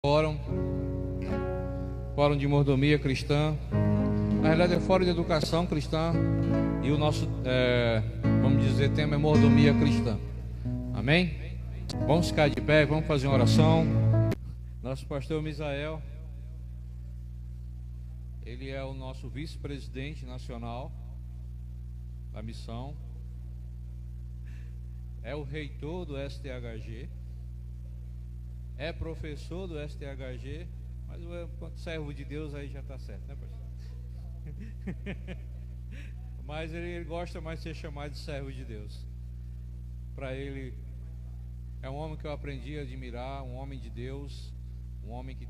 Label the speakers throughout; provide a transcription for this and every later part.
Speaker 1: Fórum de Mordomia Cristã. Na realidade é Fórum de Educação Cristã. E o nosso, vamos dizer, tema é Mordomia Cristã. Amém? Vamos ficar de pé, vamos fazer uma oração. Nosso pastor Misael, ele é o nosso vice-presidente nacional da missão. É o reitor do STHG. É professor do STHG, mas quanto servo de Deus aí já está certo, né, pastor? Mas ele gosta mais de ser chamado de servo de Deus. Para ele, é um homem que eu aprendi a admirar, um homem de Deus, um homem que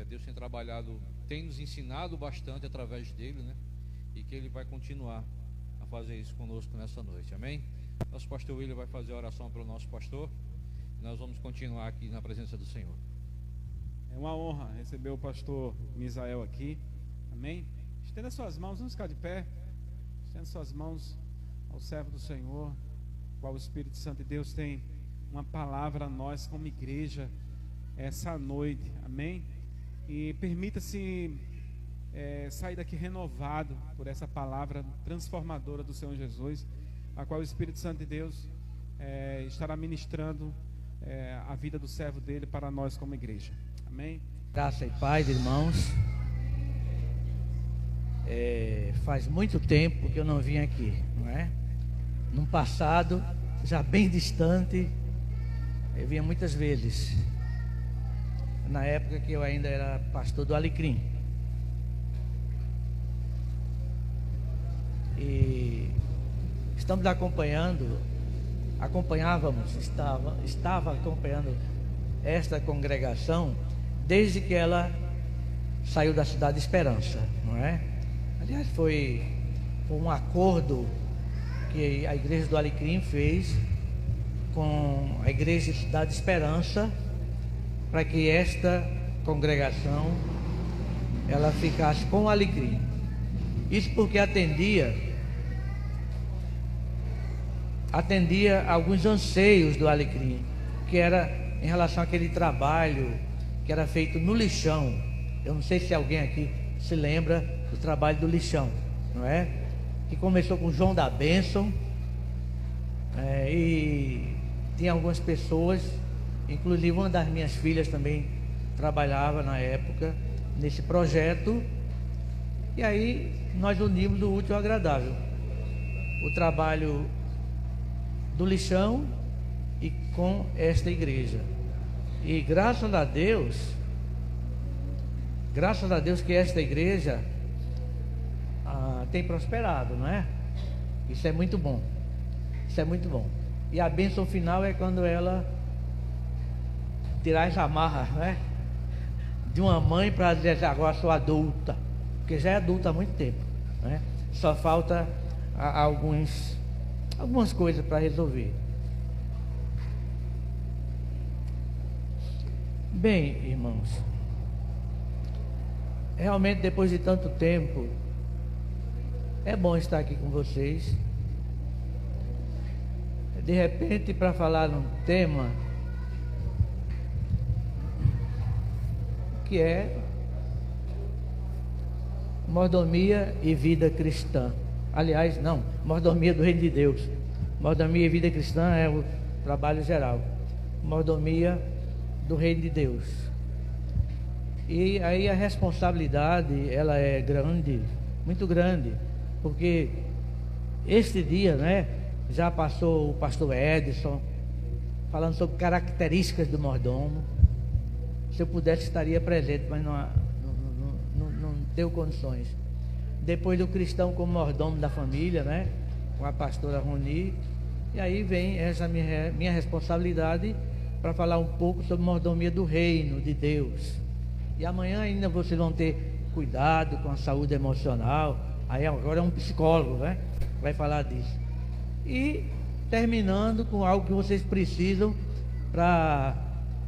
Speaker 1: Deus tem trabalhado, tem nos ensinado bastante através dele, né? E que ele vai continuar a fazer isso conosco nessa noite, amém? Nosso pastor William vai fazer a oração pelo nosso pastor. Nós vamos continuar aqui na presença do Senhor.
Speaker 2: É uma honra receber o pastor Misael aqui. Amém? Estenda suas mãos, vamos ficar de pé. Estenda suas mãos ao servo do Senhor, qual o Espírito Santo de Deus tem uma palavra a nós como igreja essa noite. Amém? E permita-se sair daqui renovado por essa palavra transformadora do Senhor Jesus, a qual o Espírito Santo de Deus estará ministrando a vida do servo dele para nós como igreja. Amém?
Speaker 3: Graça e paz, irmãos. Faz muito tempo que eu não vim aqui, não é? Num passado já bem distante, eu vinha muitas vezes. Na época que eu ainda era pastor do Alecrim. E estamos estava acompanhando esta congregação desde que ela saiu da cidade de Esperança, não é? Aliás, foi um acordo que a igreja do Alecrim fez com a igreja de Cidade de Esperança para que esta congregação ela ficasse com o Alecrim. Isso porque atendia alguns anseios do Alecrim, que era em relação àquele trabalho que era feito no lixão. Eu não sei se alguém aqui se lembra do trabalho do lixão, não é? Que começou com João da Bênção, e tinha algumas pessoas, inclusive uma das minhas filhas também trabalhava na época nesse projeto. E aí nós unimos o útil ao agradável, o trabalho do lixão e com esta igreja. E graças a Deus que esta igreja tem prosperado, não é? Isso é muito bom. Isso é muito bom. E a bênção final é quando ela tirar as amarras, não é? De uma mãe para dizer agora sou adulta, porque já é adulta há muito tempo, não é? Só falta algumas coisas para resolver. Bem, irmãos, realmente depois de tanto tempo é bom estar aqui com vocês. De repente, para falar num tema que é mordomia e vida cristã. Aliás, não, mordomia do Reino de Deus. Mordomia e vida cristã é o trabalho geral. Mordomia do Reino de Deus. E aí a responsabilidade, ela é grande, muito grande, porque este dia, né, já passou o pastor Edson falando sobre características do mordomo. Se eu pudesse estaria presente, mas não deu condições. Depois do cristão como mordomo da família, né, com a pastora Roni. E aí vem essa minha responsabilidade para falar um pouco sobre mordomia do reino de Deus. E amanhã ainda vocês vão ter cuidado com a saúde emocional. Aí agora é um psicólogo, né, vai falar disso. E terminando com algo que vocês precisam para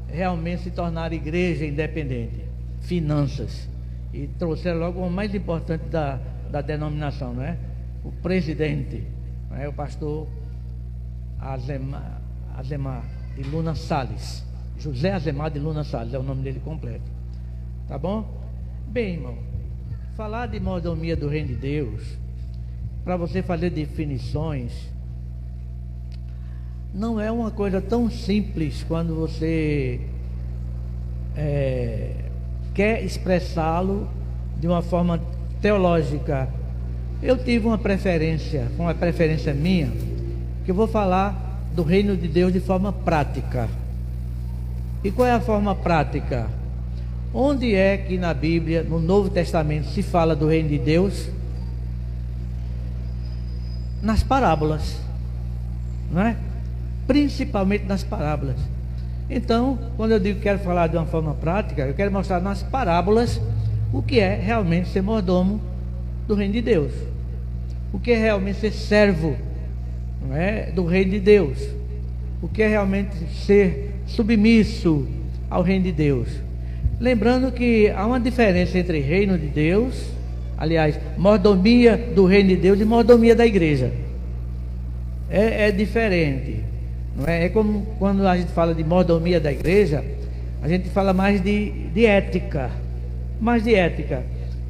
Speaker 3: realmente se tornar igreja independente: finanças. E trouxeram logo o mais importante da denominação, não é? O presidente, não é? O pastor Azemar de Luna Salles, José Azemar de Luna Salles, é o nome dele completo. Tá bom? Bem, irmão, falar de mordomia do reino de Deus, para você fazer definições, não é uma coisa tão simples quando você quer expressá-lo de uma forma teológica. Eu tive uma preferência minha, que eu vou falar do reino de Deus de forma prática. E qual é a forma prática? Onde é que na Bíblia, no Novo Testamento, se fala do reino de Deus? Nas parábolas, não é? Principalmente nas parábolas. Então, quando eu digo que quero falar de uma forma prática, eu quero mostrar nas parábolas o que é realmente ser mordomo do reino de Deus, o que é realmente ser servo, não é, do reino de Deus, o que é realmente ser submisso ao reino de Deus. Lembrando que há uma diferença entre reino de Deus, aliás, mordomia do reino de Deus e mordomia da igreja. É diferente, não é? É como quando a gente fala de mordomia da igreja, a gente fala mais de ética,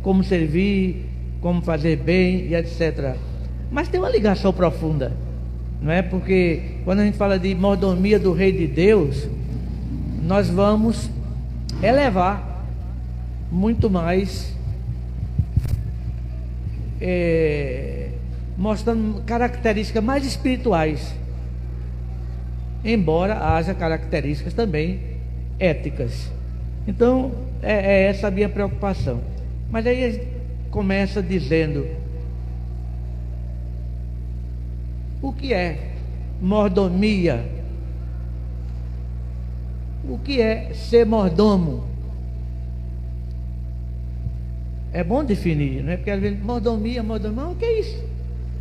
Speaker 3: como servir, como fazer bem e etc. Mas tem uma ligação profunda, não é? Porque quando a gente fala de mordomia do reino de Deus, nós vamos elevar muito mais, mostrando características mais espirituais, embora haja características também éticas. Então é essa a minha preocupação. Mas aí a gente começa dizendo: o que é mordomia? O que é ser mordomo? É bom definir, não é? Porque às vezes mordomia, o que é isso?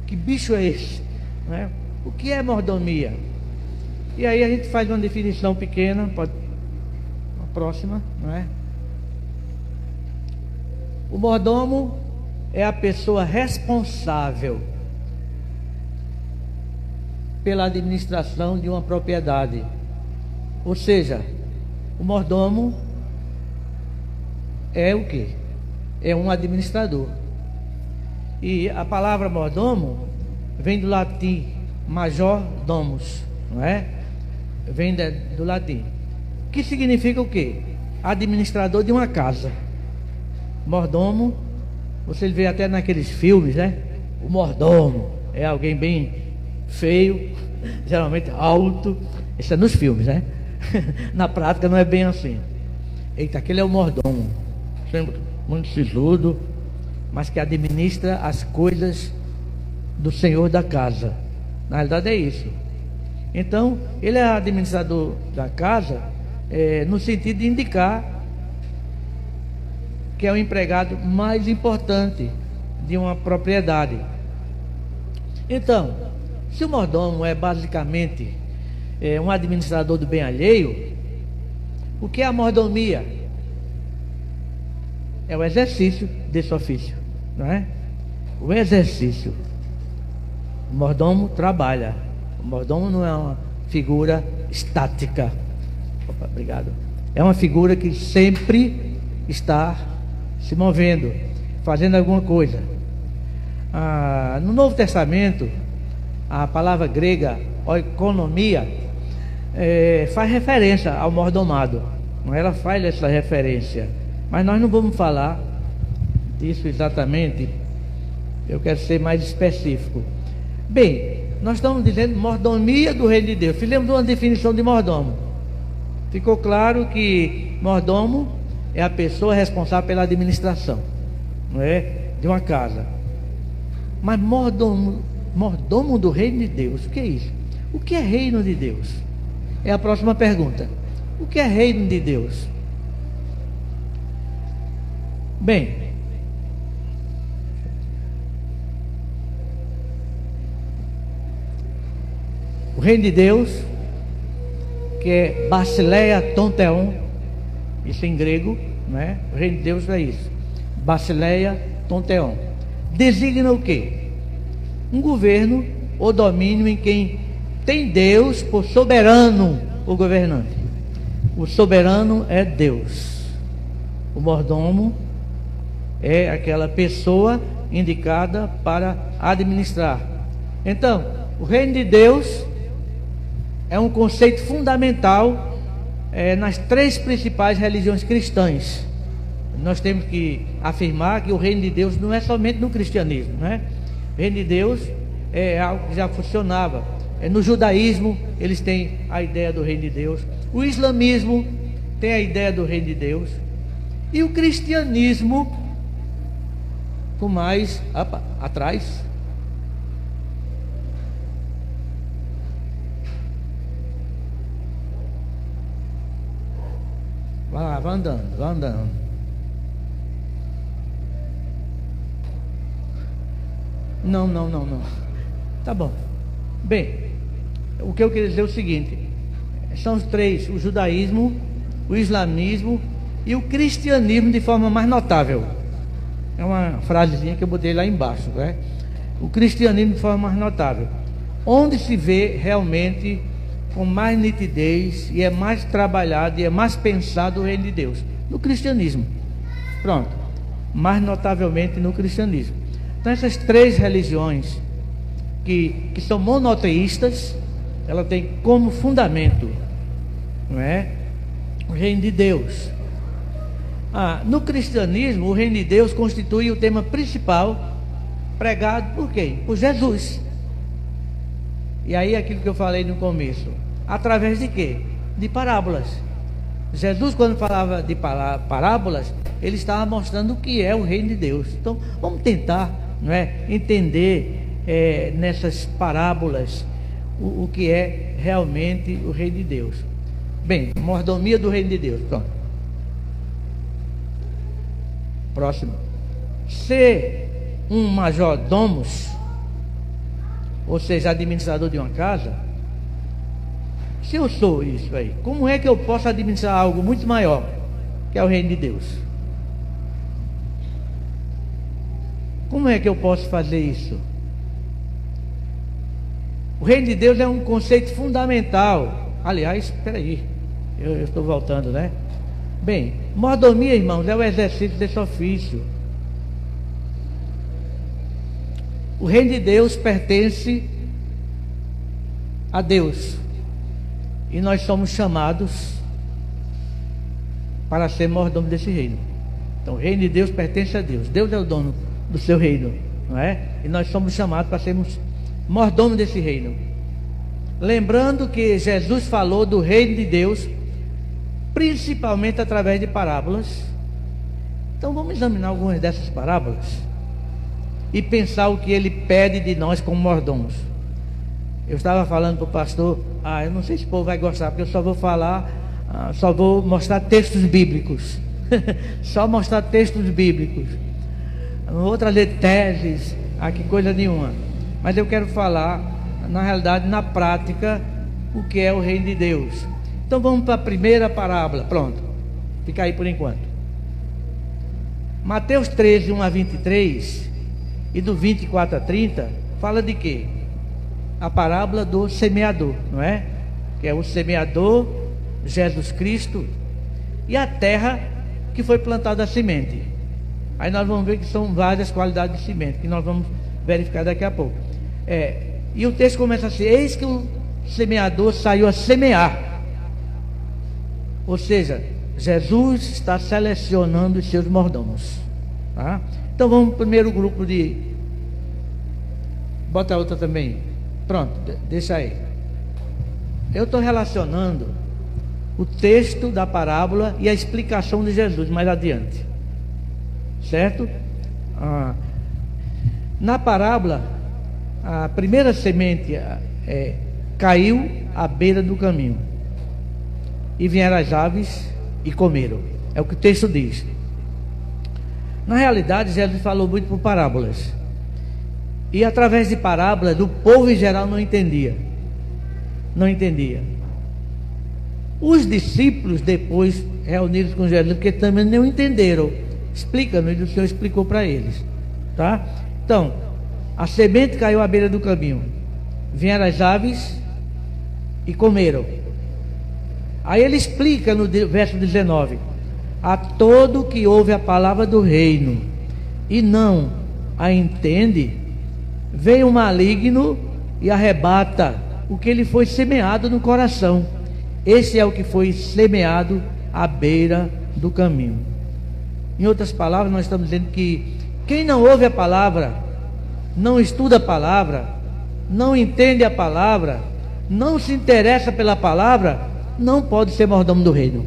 Speaker 3: Que bicho é esse? Não é? O que é mordomia? E aí a gente faz uma definição pequena, pode a próxima, não é? O mordomo é a pessoa responsável pela administração de uma propriedade. Ou seja, o mordomo é o quê? É um administrador. E a palavra mordomo vem do latim major domus, não é? Vem do latim, que significa o quê? Administrador de uma casa. Mordomo, você vê até naqueles filmes, né? O mordomo é alguém bem feio, geralmente alto. Isso é nos filmes, né? Na prática não é bem assim. Eita, aquele é o mordomo, sempre muito sisudo, mas que administra as coisas do senhor da casa. Na realidade é isso. Então, ele é administrador da casa, no sentido de indicar que é o empregado mais importante de uma propriedade. Então, se o mordomo é basicamente um administrador do bem alheio, o que é a mordomia? É o exercício desse ofício, não é? O exercício. O mordomo trabalha. O mordomo não é uma figura estática. Opa, obrigado. É uma figura que sempre está se movendo, fazendo alguma coisa. No Novo Testamento, a palavra grega oikonomia faz referência ao mordomado. Ela faz essa referência, mas nós não vamos falar disso exatamente. Eu quero ser mais específico. Bem, nós estamos dizendo mordomia do reino de Deus. Fizemos uma definição de mordomo. Ficou claro que mordomo é a pessoa responsável pela administração, não é? De uma casa. Mas mordomo do reino de Deus, o que é isso? O que é reino de Deus? É a próxima pergunta. O que é reino de Deus? Bem, o reino de Deus, que é Basileia Tonteon, isso em grego, não é? O reino de Deus é isso, Basileia Tonteon. Designa o quê? Um governo ou domínio em quem tem Deus por soberano o governante. o soberano é Deus. O mordomo é aquela pessoa indicada para administrar. Então, o reino de Deus é um conceito fundamental nas três principais religiões cristãs. Nós temos que afirmar que o reino de Deus não é somente no cristianismo, né? O reino de Deus é algo que já funcionava. No judaísmo, eles têm a ideia do reino de Deus. O islamismo tem a ideia do reino de Deus. E o cristianismo, com mais atrás, vai lá, vai andando, vai andando. Não. Tá bom. Bem, o que eu queria dizer é o seguinte: são os três: o judaísmo, o islamismo e o cristianismo de forma mais notável. É uma frasezinha que eu botei lá embaixo, né? O cristianismo de forma mais notável, onde se vê realmente com mais nitidez e é mais trabalhado e é mais pensado o reino de Deus, no cristianismo. Pronto, mais notavelmente no cristianismo. Então essas três religiões que são monoteístas, ela tem como fundamento, não é, o reino de Deus. No cristianismo, o reino de Deus constitui o tema principal pregado por quem? Por Jesus. E aí aquilo que eu falei no começo, através de quê? De parábolas. Jesus, quando falava de parábolas, ele estava mostrando o que é o reino de Deus. Então vamos tentar, não é, entender nessas parábolas o que é realmente o reino de Deus. Bem, mordomia do reino de Deus. Pronto. Próximo. Ser um majordomos, ou seja, administrador de uma casa. Se eu sou isso aí, como é que eu posso administrar algo muito maior, que é o reino de Deus? Como é que eu posso fazer isso? O reino de Deus é um conceito fundamental. Aliás, espera aí, eu estou voltando, né? Bem, mordomia, irmãos, é o exercício desse ofício. O reino de Deus pertence a Deus, e nós somos chamados para ser mordomo desse reino. Então o reino de Deus pertence a Deus. Deus é o dono do seu reino, não é? E nós somos chamados para sermos mordomos desse reino. Lembrando que Jesus falou do reino de Deus principalmente através de parábolas. Então vamos examinar algumas dessas parábolas e pensar o que ele pede de nós como mordomos. Eu estava falando para o pastor, eu não sei se o povo vai gostar, porque eu só vou falar, só vou mostrar textos bíblicos. Só mostrar textos bíblicos. Não vou trazer teses, aqui coisa nenhuma. Mas eu quero falar, na realidade, na prática, o que é o reino de Deus. Então vamos para a primeira parábola. Pronto, fica aí por enquanto. Mateus 13, 1 a 23 e do 24 a 30 fala de quê? A parábola do semeador, não é? Que é o semeador, Jesus Cristo, e a terra que foi plantada a semente. Aí nós vamos ver que são várias qualidades de semente, que nós vamos verificar daqui a pouco. E o texto começa assim: eis que o semeador saiu a semear. Ou seja, Jesus está selecionando os seus mordomos, tá? Então vamos para o primeiro grupo de... Bota a outra também. Pronto, deixa aí. Eu estou relacionando o texto da parábola e a explicação de Jesus mais adiante, certo? Na parábola, a primeira semente caiu à beira do caminho, e vieram as aves e comeram. É o que o texto diz. Na realidade, Jesus falou muito por parábolas, e através de parábolas o povo em geral não entendia. Os discípulos depois reunidos com Jesus, porque também não entenderam, explica-nos, e o Senhor explicou para eles, tá? Então, a semente caiu à beira do caminho, vieram as aves e comeram. Aí ele explica no verso 19: a todo que ouve a palavra do reino e não a entende, vem o maligno e arrebata o que lhe foi semeado no coração. Esse é o que foi semeado à beira do caminho. Em outras palavras, nós estamos dizendo que quem não ouve a palavra, não estuda a palavra, não entende a palavra, não se interessa pela palavra, não pode ser mordomo do reino.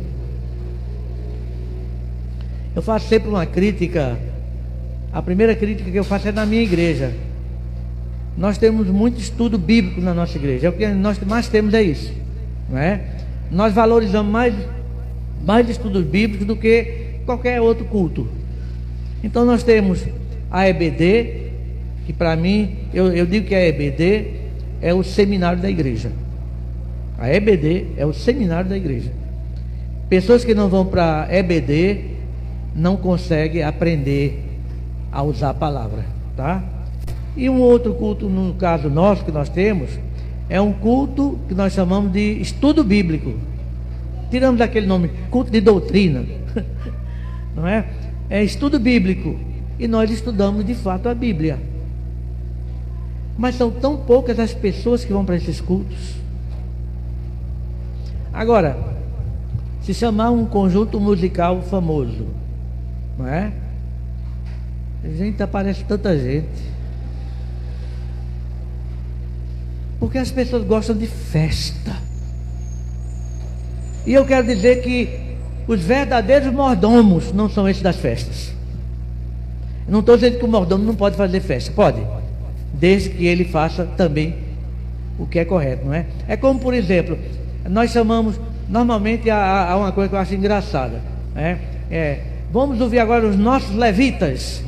Speaker 3: Eu faço sempre uma crítica. A primeira crítica que eu faço é na minha igreja. Nós temos muito estudo bíblico na nossa igreja. É o que nós mais temos, é isso, não é? Nós valorizamos mais estudos bíblicos do que qualquer outro culto. Então nós temos a EBD, que para mim, eu digo que a EBD é o seminário da igreja. A EBD é o seminário da igreja. Pessoas que não vão para a EBD não conseguem aprender a usar a palavra, tá? E um outro culto, no caso nosso, que nós temos, é um culto que nós chamamos de estudo bíblico. Tiramos daquele nome, culto de doutrina, não é? É estudo bíblico. E nós estudamos de fato a Bíblia. Mas são tão poucas as pessoas que vão para esses cultos. Agora, se chamar um conjunto musical famoso, não é? Gente, aparece tanta gente. Porque as pessoas gostam de festa. E eu quero dizer que os verdadeiros mordomos não são esses das festas. Eu não estou dizendo que o mordomo não pode fazer festa. Pode, desde que ele faça também o que é correto, não é? É como, por exemplo, nós chamamos, normalmente há uma coisa que eu acho engraçada, vamos ouvir agora os nossos levitas.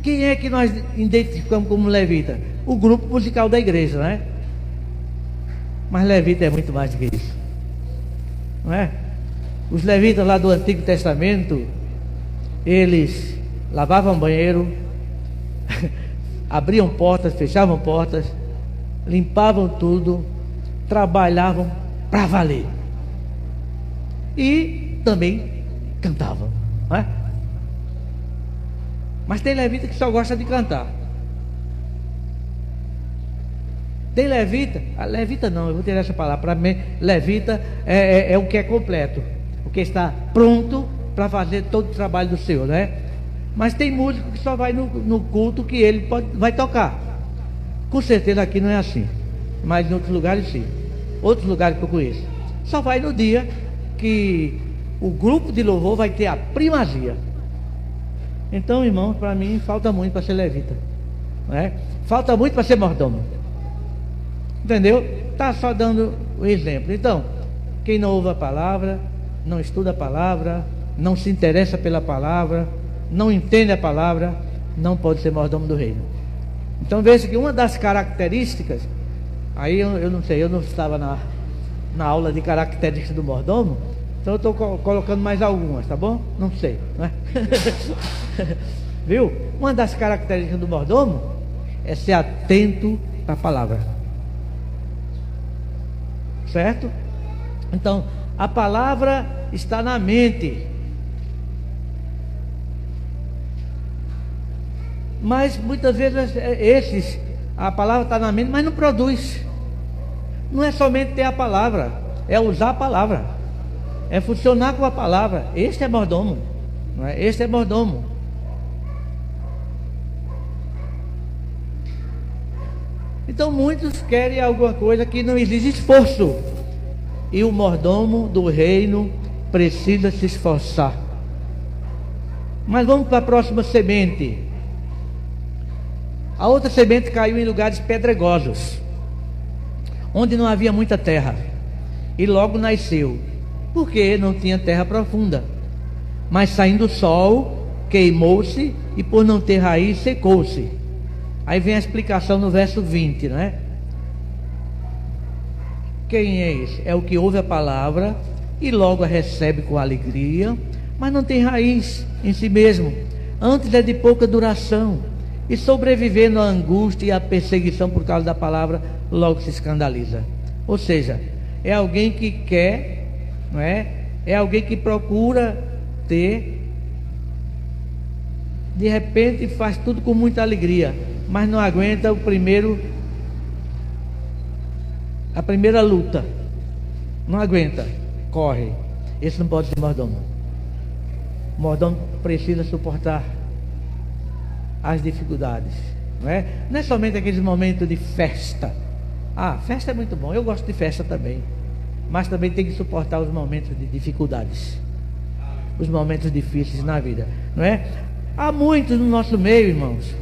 Speaker 3: Quem é que nós identificamos como levita? O grupo musical da igreja, não é? Mas levita é muito mais do que isso, não é? Os levitas lá do Antigo Testamento, eles lavavam banheiro, abriam portas, fechavam portas, limpavam tudo, trabalhavam para valer. E também cantavam, não é? Mas tem levita que só gosta de cantar. Tem levita, levita não, eu vou tirar essa palavra. Para mim, levita é o que é completo, o que está pronto para fazer todo o trabalho do Senhor, né? Mas tem músico que só vai no culto que ele vai tocar. Com certeza aqui não é assim, mas em outros lugares sim. Outros lugares que eu conheço, só vai no dia que o grupo de louvor vai ter a primazia. Então, irmão, para mim falta muito para ser levita, não é? Falta muito para ser mordomo. Entendeu? Está só dando o exemplo. Então, quem não ouve a palavra, não estuda a palavra, não se interessa pela palavra, não entende a palavra, não pode ser mordomo do reino. Então veja que uma das características, aí eu não sei, eu não estava na aula de características do mordomo, então eu estou colocando mais algumas, tá bom? Não sei, não é? Viu? Uma das características do mordomo é ser atento à palavra. Certo? Então, a palavra está na mente. Mas muitas vezes a palavra está na mente, mas não produz. Não é somente ter a palavra, é usar a palavra, é funcionar com a palavra. Este é mordomo, não é? Este é mordomo. Então muitos querem alguma coisa que não exige esforço, e o mordomo do reino precisa se esforçar. Mas vamos para a próxima semente. A outra semente caiu em lugares pedregosos, onde não havia muita terra, e logo nasceu, porque não tinha terra profunda. Mas saindo o sol, queimou-se, e por não ter raiz, secou-se. Aí vem a explicação no verso 20, não é? Quem é esse? É o que ouve a palavra e logo a recebe com alegria, mas não tem raiz em si mesmo. Antes é de pouca duração, e sobrevivendo à angústia e à perseguição por causa da palavra, logo se escandaliza. Ou seja, é alguém que quer, não é? É alguém que procura ter, de repente faz tudo com muita alegria, mas não aguenta a primeira luta. Não aguenta, corre. Esse não pode ser mordomo. O mordomo precisa suportar as dificuldades, não é? Não é somente aqueles momentos de festa. Ah, festa é muito bom, eu gosto de festa também, mas também tem que suportar os momentos de dificuldades, os momentos difíceis na vida, não é? Há muitos no nosso meio, irmãos,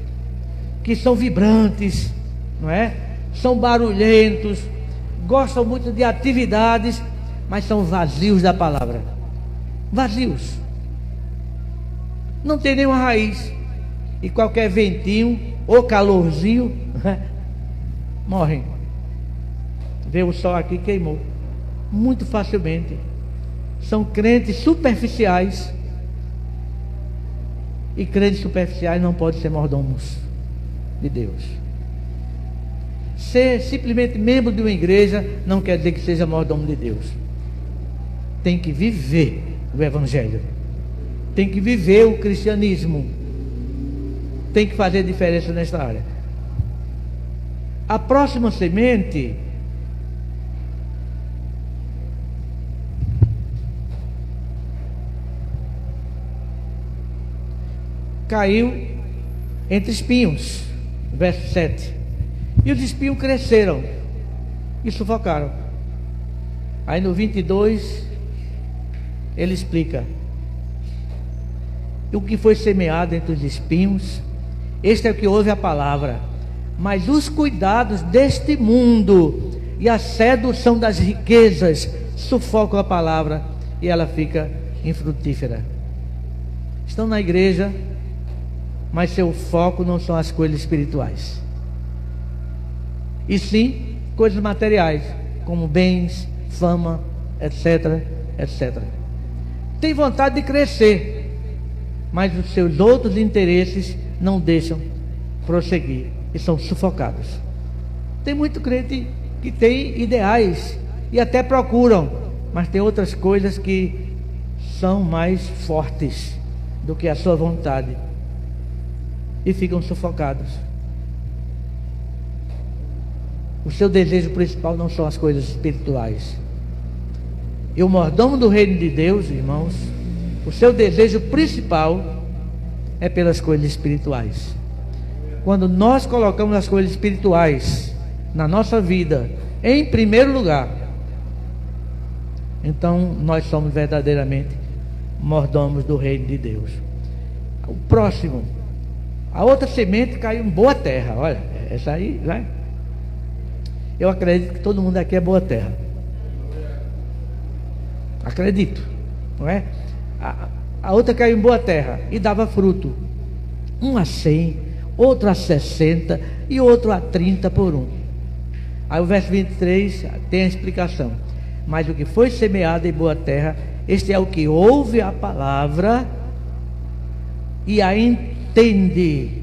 Speaker 3: que são vibrantes, não é? São barulhentos, gostam muito de atividades, mas são vazios da palavra. Vazios. Não tem nenhuma raiz. E qualquer ventinho ou calorzinho, morrem. Veio o sol aqui, queimou. Muito facilmente. São crentes superficiais. E crentes superficiais não podem ser mordomos de Deus. Ser simplesmente membro de uma igreja não quer dizer que seja mordomo de Deus. Tem que viver o evangelho. Tem que viver o cristianismo. Tem que fazer diferença nesta área. A próxima semente caiu entre espinhos, verso 7. E os espinhos cresceram e sufocaram. Aí no 22 ele explica: o que foi semeado entre os espinhos, este é o que ouve a palavra, mas os cuidados deste mundo e a sedução das riquezas sufocam a palavra e ela fica infrutífera. Estão na igreja, mas seu foco não são as coisas espirituais, e sim coisas materiais, como bens, fama, etc, etc. Tem vontade de crescer, mas os seus outros interesses não deixam prosseguir e são sufocados. Tem muito crente que tem ideais e até procuram, mas tem outras coisas que são mais fortes do que a sua vontade e ficam sufocados. O seu desejo principal não são as coisas espirituais. E o mordomo do reino de Deus, irmãos, o seu desejo principal é pelas coisas espirituais. Quando nós colocamos as coisas espirituais na nossa vida em primeiro lugar, então nós somos verdadeiramente mordomos do reino de Deus. O próximo, a outra semente caiu em boa terra. Olha, essa aí, vai. Eu acredito que todo mundo aqui é boa terra. Acredito, não é? A outra caiu em boa terra e dava fruto. Um a 100, outro a 60 e outro a 30 por um. Aí o verso 23 tem a explicação. Mas o que foi semeado em boa terra, este é o que ouve a palavra e a entende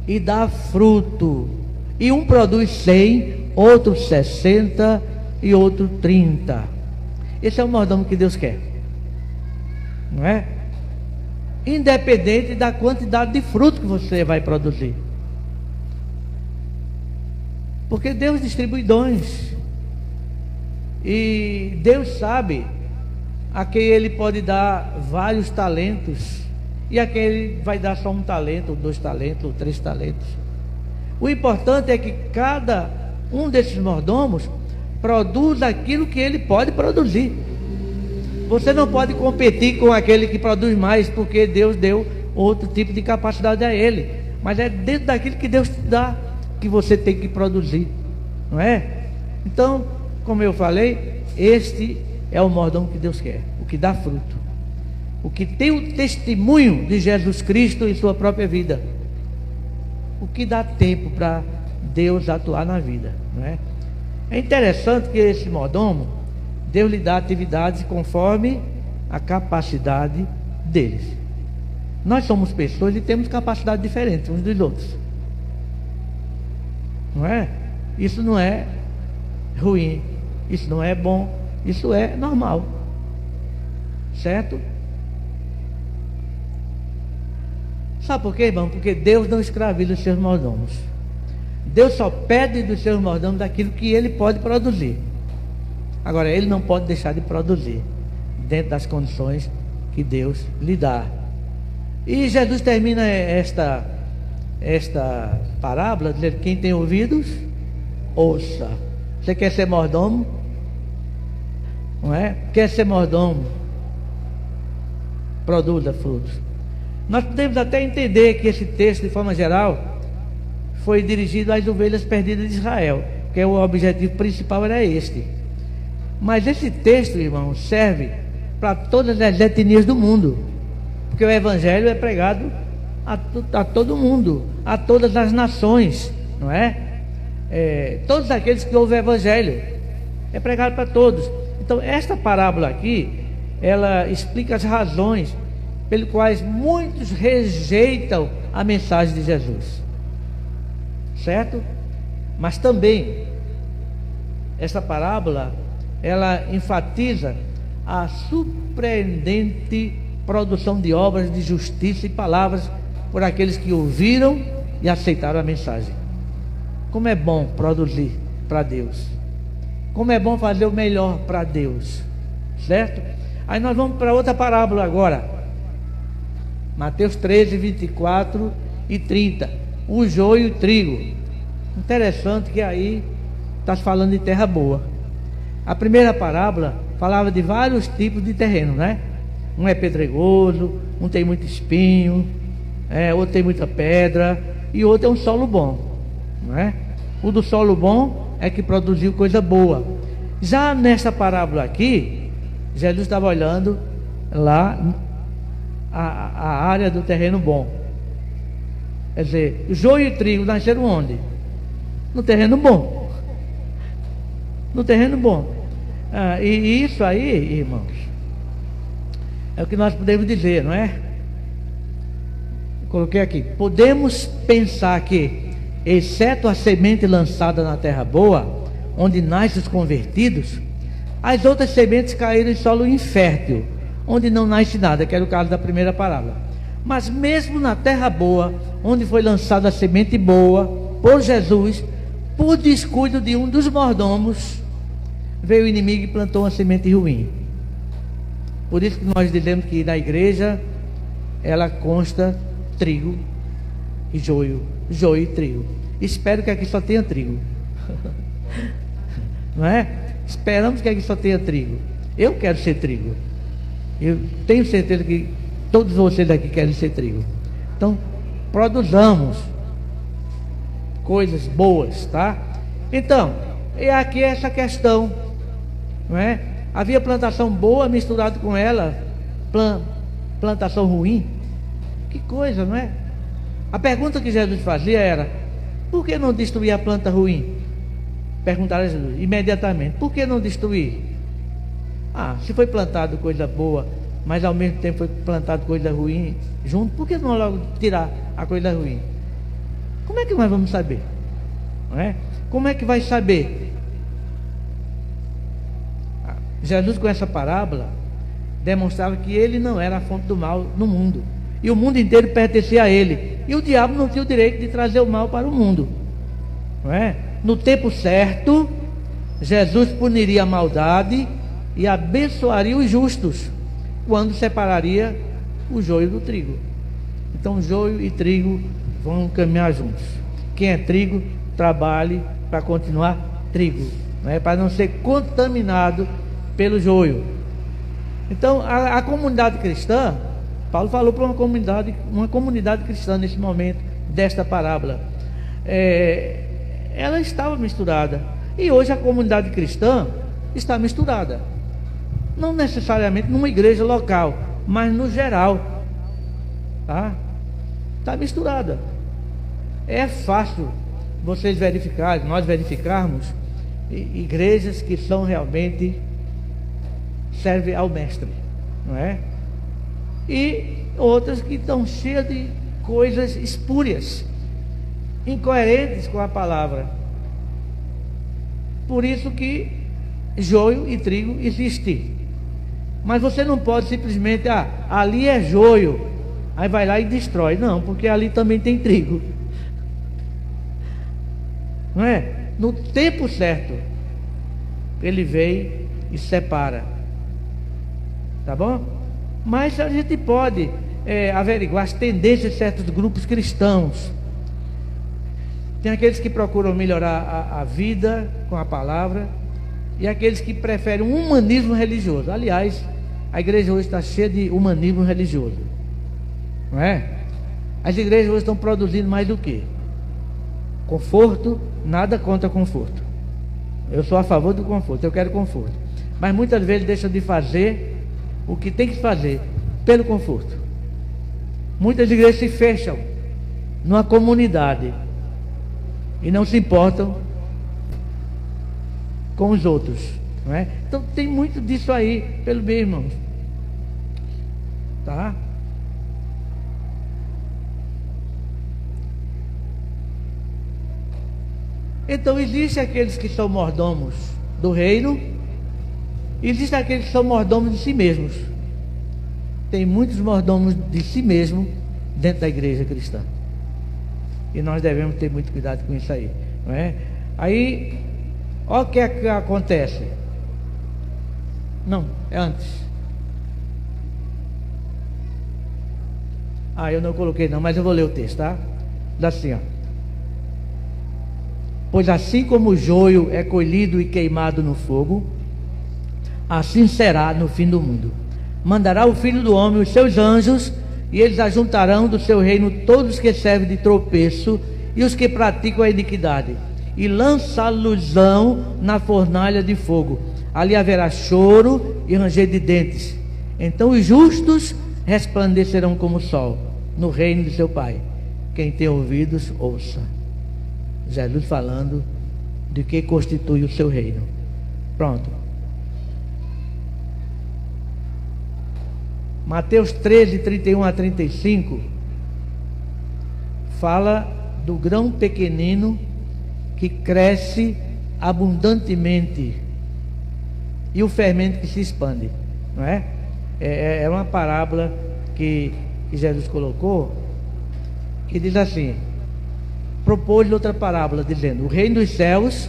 Speaker 3: e dá fruto. E um produz 100, outro 60 e outro 30. Esse é o mordomo que Deus quer, não é? Independente da quantidade de fruto que você vai produzir, porque Deus distribui dons e Deus sabe a quem Ele pode dar vários talentos e a quem Ele vai dar só um talento, ou 2 talentos, ou 3 talentos. O importante é que cada um desses mordomos produz aquilo que ele pode produzir. Você não pode competir com aquele que produz mais, porque Deus deu outro tipo de capacidade a ele. Mas é dentro daquilo que Deus te dá que você tem que produzir, não é? Então, como eu falei, este é o mordomo que Deus quer, o que dá fruto, o que tem o testemunho de Jesus Cristo em sua própria vida, o que dá tempo para Deus atuar na vida, não é? É interessante que esse mordomo, Deus lhe dá atividades conforme a capacidade deles. Nós somos pessoas e temos capacidades diferentes uns dos outros, não é? Isso não é ruim, isso não é bom, isso é normal. Certo? Sabe por quê, irmão? Porque Deus não escraviza os seus mordomos. Deus só pede dos seus mordomos daquilo que ele pode produzir. Agora, ele não pode deixar de produzir dentro das condições que Deus lhe dá. E Jesus termina esta parábola dizendo: quem tem ouvidos, ouça. Você quer ser mordomo? Não é? Quer ser mordomo? Produza frutos. Nós podemos até entender que esse texto, de forma geral, foi dirigido às ovelhas perdidas de Israel, porque o objetivo principal era este. Mas esse texto, irmão, serve para todas as etnias do mundo, porque o evangelho é pregado a todo mundo, a todas as nações, não é? Todos aqueles que ouvem o evangelho é pregado para todos. Então esta parábola aqui, ela explica as razões pelas quais muitos rejeitam a mensagem de Jesus, certo? Mas também essa parábola, ela enfatiza a surpreendente produção de obras de justiça e palavras por aqueles que ouviram e aceitaram a mensagem. Como é bom produzir para Deus, como é bom fazer o melhor para Deus, certo? Aí nós vamos para outra parábola agora, Mateus 13, 24 e 30, o joio e o trigo. Interessante que aí está falando de terra boa. A primeira parábola falava de vários tipos de terreno, né? Um é pedregoso, um tem muito espinho, outro tem muita pedra, e outro é um solo bom, não é? O do solo bom é que produziu coisa boa. Já nessa parábola aqui, Jesus estava olhando lá a área do terreno bom. Quer dizer, o joio e o trigo nasceram onde? No terreno bom. No terreno bom. E isso aí, irmãos, é o que nós podemos dizer, não é? Coloquei aqui: podemos pensar que, exceto a semente lançada na terra boa, onde nascem os convertidos, as outras sementes caíram em solo infértil, onde não nasce nada, que era o caso da primeira parábola. Mas mesmo na terra boa, onde foi lançada a semente boa por Jesus, por descuido de um dos mordomos, veio o inimigo e plantou uma semente ruim. Por isso que nós dizemos que na igreja ela consta trigo e joio, joio e trigo. Espero que aqui só tenha trigo. Não é? Esperamos que aqui só tenha trigo. Eu quero ser trigo. Eu tenho certeza que todos vocês aqui querem ser trigo. Então, produzamos coisas boas, tá? Então, é aqui essa questão, não é? Havia plantação boa misturado com ela plantação ruim. Que coisa, não é? A pergunta que Jesus fazia era: por que não destruir a planta ruim? Perguntaram a Jesus imediatamente: por que não destruir? Se foi plantado coisa boa, mas ao mesmo tempo foi plantado coisa ruim junto, por que não logo tirar a coisa ruim? Como é que nós vamos saber? Não é? Como é que vai saber? Jesus, com essa parábola, demonstrava que ele não era a fonte do mal no mundo, e o mundo inteiro pertencia a ele, e o diabo não tinha o direito de trazer o mal para o mundo, não é? No tempo certo, Jesus puniria a maldade e abençoaria os justos, quando separaria o joio do trigo. Então joio e trigo vão caminhar juntos. Quem é trigo, trabalhe para continuar trigo, não é? Para não ser contaminado pelo joio. Então a comunidade cristã, Paulo falou para uma comunidade cristã nesse momento desta parábola, ela estava misturada, e hoje a comunidade cristã está misturada, não necessariamente numa igreja local, mas no geral, tá? Está misturada. É fácil vocês verificarem, nós verificarmos igrejas que são realmente servem ao mestre, não é? E outras que estão cheias de coisas espúrias, incoerentes com a palavra. Por isso que joio e trigo existe. Mas você não pode simplesmente, ali é joio, aí vai lá e destrói. Não, porque ali também tem trigo. Não é? No tempo certo, ele vem e separa. Tá bom? Mas a gente pode averiguar as tendências de certos grupos cristãos. Tem aqueles que procuram melhorar a vida com a palavra, e aqueles que preferem um humanismo religioso. Aliás, a igreja hoje está cheia de humanismo religioso, não é? As igrejas hoje estão produzindo mais do que conforto. Nada contra conforto. Eu sou a favor do conforto, eu quero conforto. Mas muitas vezes deixam de fazer o que tem que fazer pelo conforto. Muitas igrejas se fecham numa comunidade e não se importam com os outros, não é? Então tem muito disso aí, pelo bem, irmãos, tá? Então existem aqueles que são mordomos do reino, existem aqueles que são mordomos de si mesmos. Tem muitos mordomos de si mesmo dentro da igreja cristã, e nós devemos ter muito cuidado com isso aí, não é? Aí, olha o que é que acontece. Não, é antes. Eu não coloquei não, mas eu vou ler o texto, tá? Diz assim, ó: pois assim como o joio é colhido e queimado no fogo, assim será no fim do mundo. Mandará o Filho do Homem os seus anjos, e eles ajuntarão do seu reino todos os que servem de tropeço e os que praticam a iniquidade, e lançá-los-ão na fornalha de fogo. Ali haverá choro e ranger de dentes. Então os justos resplandecerão como o sol no reino de seu Pai. Quem tem ouvidos, ouça. Jesus falando de que constitui o seu reino. Pronto. Mateus 13, 31 a 35 fala do grão pequenino que cresce abundantemente e o fermento que se expande, não é? É uma parábola que Jesus colocou, que diz assim: propôs-lhe outra parábola, dizendo: o reino dos céus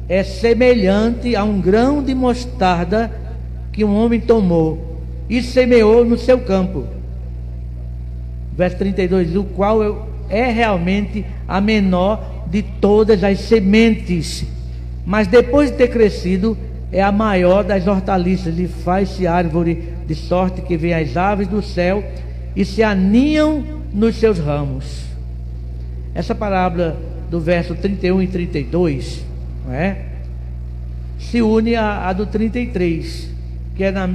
Speaker 3: é semelhante a um grão de mostarda que um homem tomou e semeou no seu campo. Verso 32, o qual é realmente a menor de todas as sementes, mas depois de ter crescido, é a maior das hortaliças, e faz-se árvore, de sorte que vêm as aves do céu e se aninham nos seus ramos. Essa parábola do verso 31 e 32, não é? Se une à do 33, que é no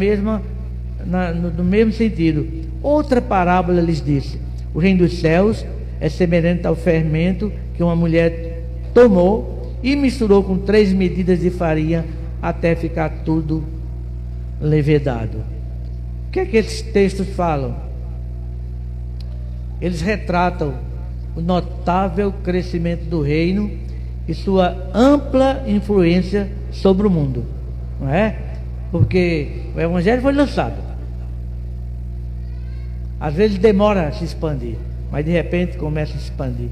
Speaker 3: mesmo sentido. Outra parábola lhes disse: o reino dos céus é semelhante ao fermento que uma mulher tomou e misturou com 3 medidas de farinha até ficar tudo levedado. O que é que esses textos falam? Eles retratam o notável crescimento do reino e sua ampla influência sobre o mundo, não é? Porque o evangelho foi lançado, às vezes demora a se expandir, mas de repente começa a se expandir,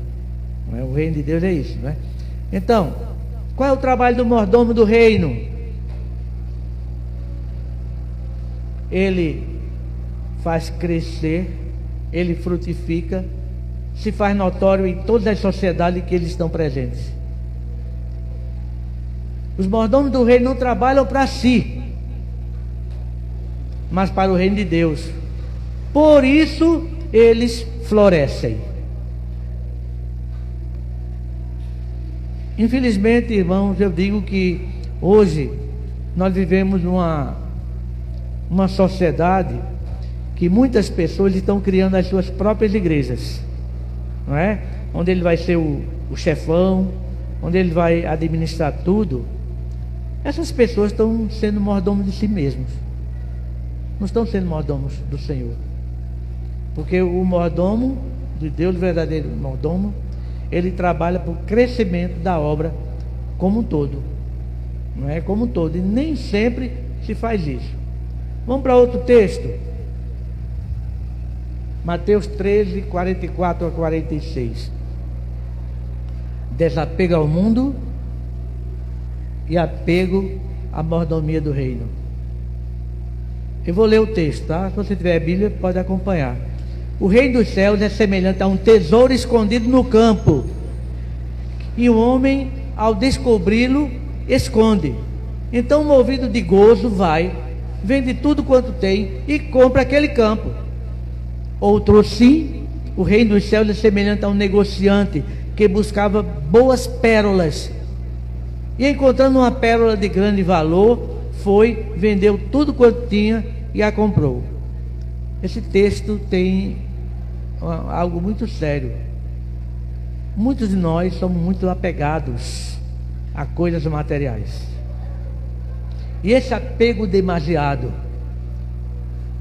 Speaker 3: não é? O reino de Deus é isso, não é? Então, qual é o trabalho do mordomo do reino? Ele faz crescer, ele frutifica, se faz notório em todas as sociedades em que eles estão presentes. Os mordomos do reino não trabalham para si, mas para o reino de Deus. Por isso eles florescem. Infelizmente, irmãos, eu digo que hoje nós vivemos numa sociedade que muitas pessoas estão criando as suas próprias igrejas, não é? Onde ele vai ser o chefão, onde ele vai administrar tudo. Essas pessoas estão sendo mordomos de si mesmos, não estão sendo mordomos do Senhor. Porque o mordomo de Deus, o verdadeiro mordomo, ele trabalha para o crescimento da obra como um todo. não é como um todo, e nem sempre se faz isso. Vamos para outro texto. Mateus 13, 44 a 46. Desapego ao mundo e apego à mordomia do reino. Eu vou ler o texto, tá? Se você tiver a Bíblia, pode acompanhar. O reino dos céus é semelhante a um tesouro escondido no campo, e o homem, ao descobri-lo, esconde. Então, movido de gozo, vai, vende tudo quanto tem e compra aquele campo. Outro sim, o reino dos céus é semelhante a um negociante que buscava boas pérolas, e encontrando uma pérola de grande valor, foi, vendeu tudo quanto tinha e a comprou. Esse texto tem algo muito sério. Muitos de nós somos muito apegados a coisas materiais, e esse apego demasiado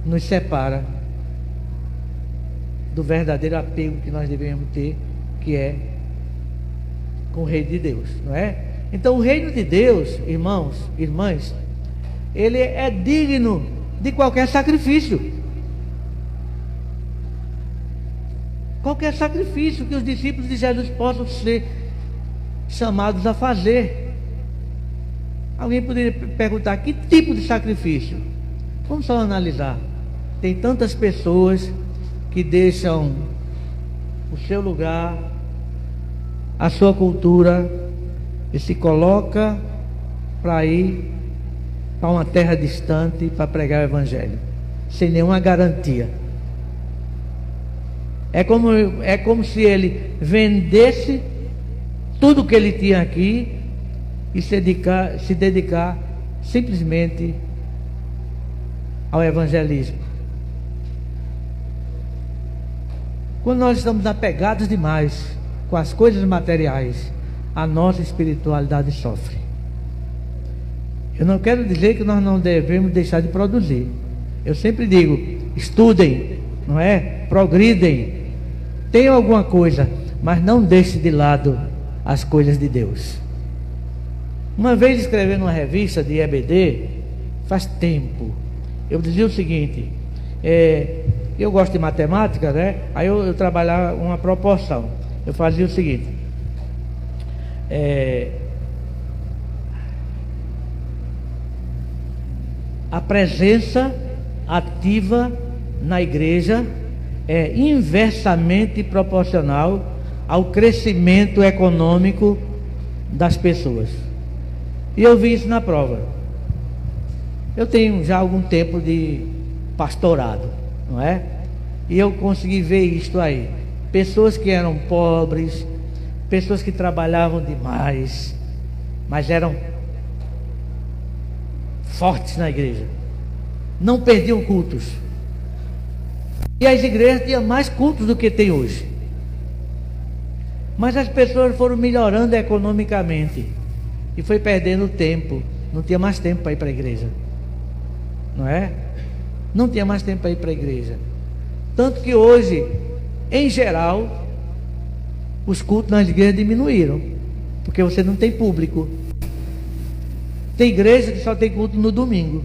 Speaker 3: nos separa do verdadeiro apego que nós devemos ter, que é com o reino de Deus, não é? Então o reino de Deus, irmãos, irmãs, ele é digno de qualquer sacrifício. Qualquer sacrifício que os discípulos de Jesus possam ser chamados a fazer. Alguém poderia perguntar: que tipo de sacrifício? Vamos só analisar. Tem tantas pessoas que deixam o seu lugar, a sua cultura, e se coloca para ir para uma terra distante para pregar o evangelho, sem nenhuma garantia. É como se ele vendesse tudo que ele tinha aqui e se dedicar simplesmente ao evangelismo. Quando nós estamos apegados demais com as coisas materiais, a nossa espiritualidade sofre. Eu não quero dizer que nós não devemos deixar de produzir. Eu sempre digo: estudem, não é? Progridem, tenham alguma coisa, mas não deixe de lado as coisas de Deus. Uma vez escrevendo uma revista de EBD, faz tempo, eu dizia o seguinte: eu gosto de matemática, né? Aí eu trabalhava uma proporção. Eu fazia o seguinte: a presença ativa na igreja é inversamente proporcional ao crescimento econômico das pessoas. E eu vi isso na prova. Eu tenho já algum tempo de pastorado, não é? E eu consegui ver isto aí. Pessoas que eram pobres, pessoas que trabalhavam demais, mas eram fortes na igreja, não perdiam cultos. E as igrejas tinham mais cultos do que tem hoje. Mas as pessoas foram melhorando economicamente e foi perdendo tempo. Não tinha mais tempo para ir para a igreja, não é? Não tinha mais tempo para ir para a igreja. Tanto que hoje, em geral, os cultos nas igrejas diminuíram, porque você não tem público. Tem igreja que só tem culto no domingo.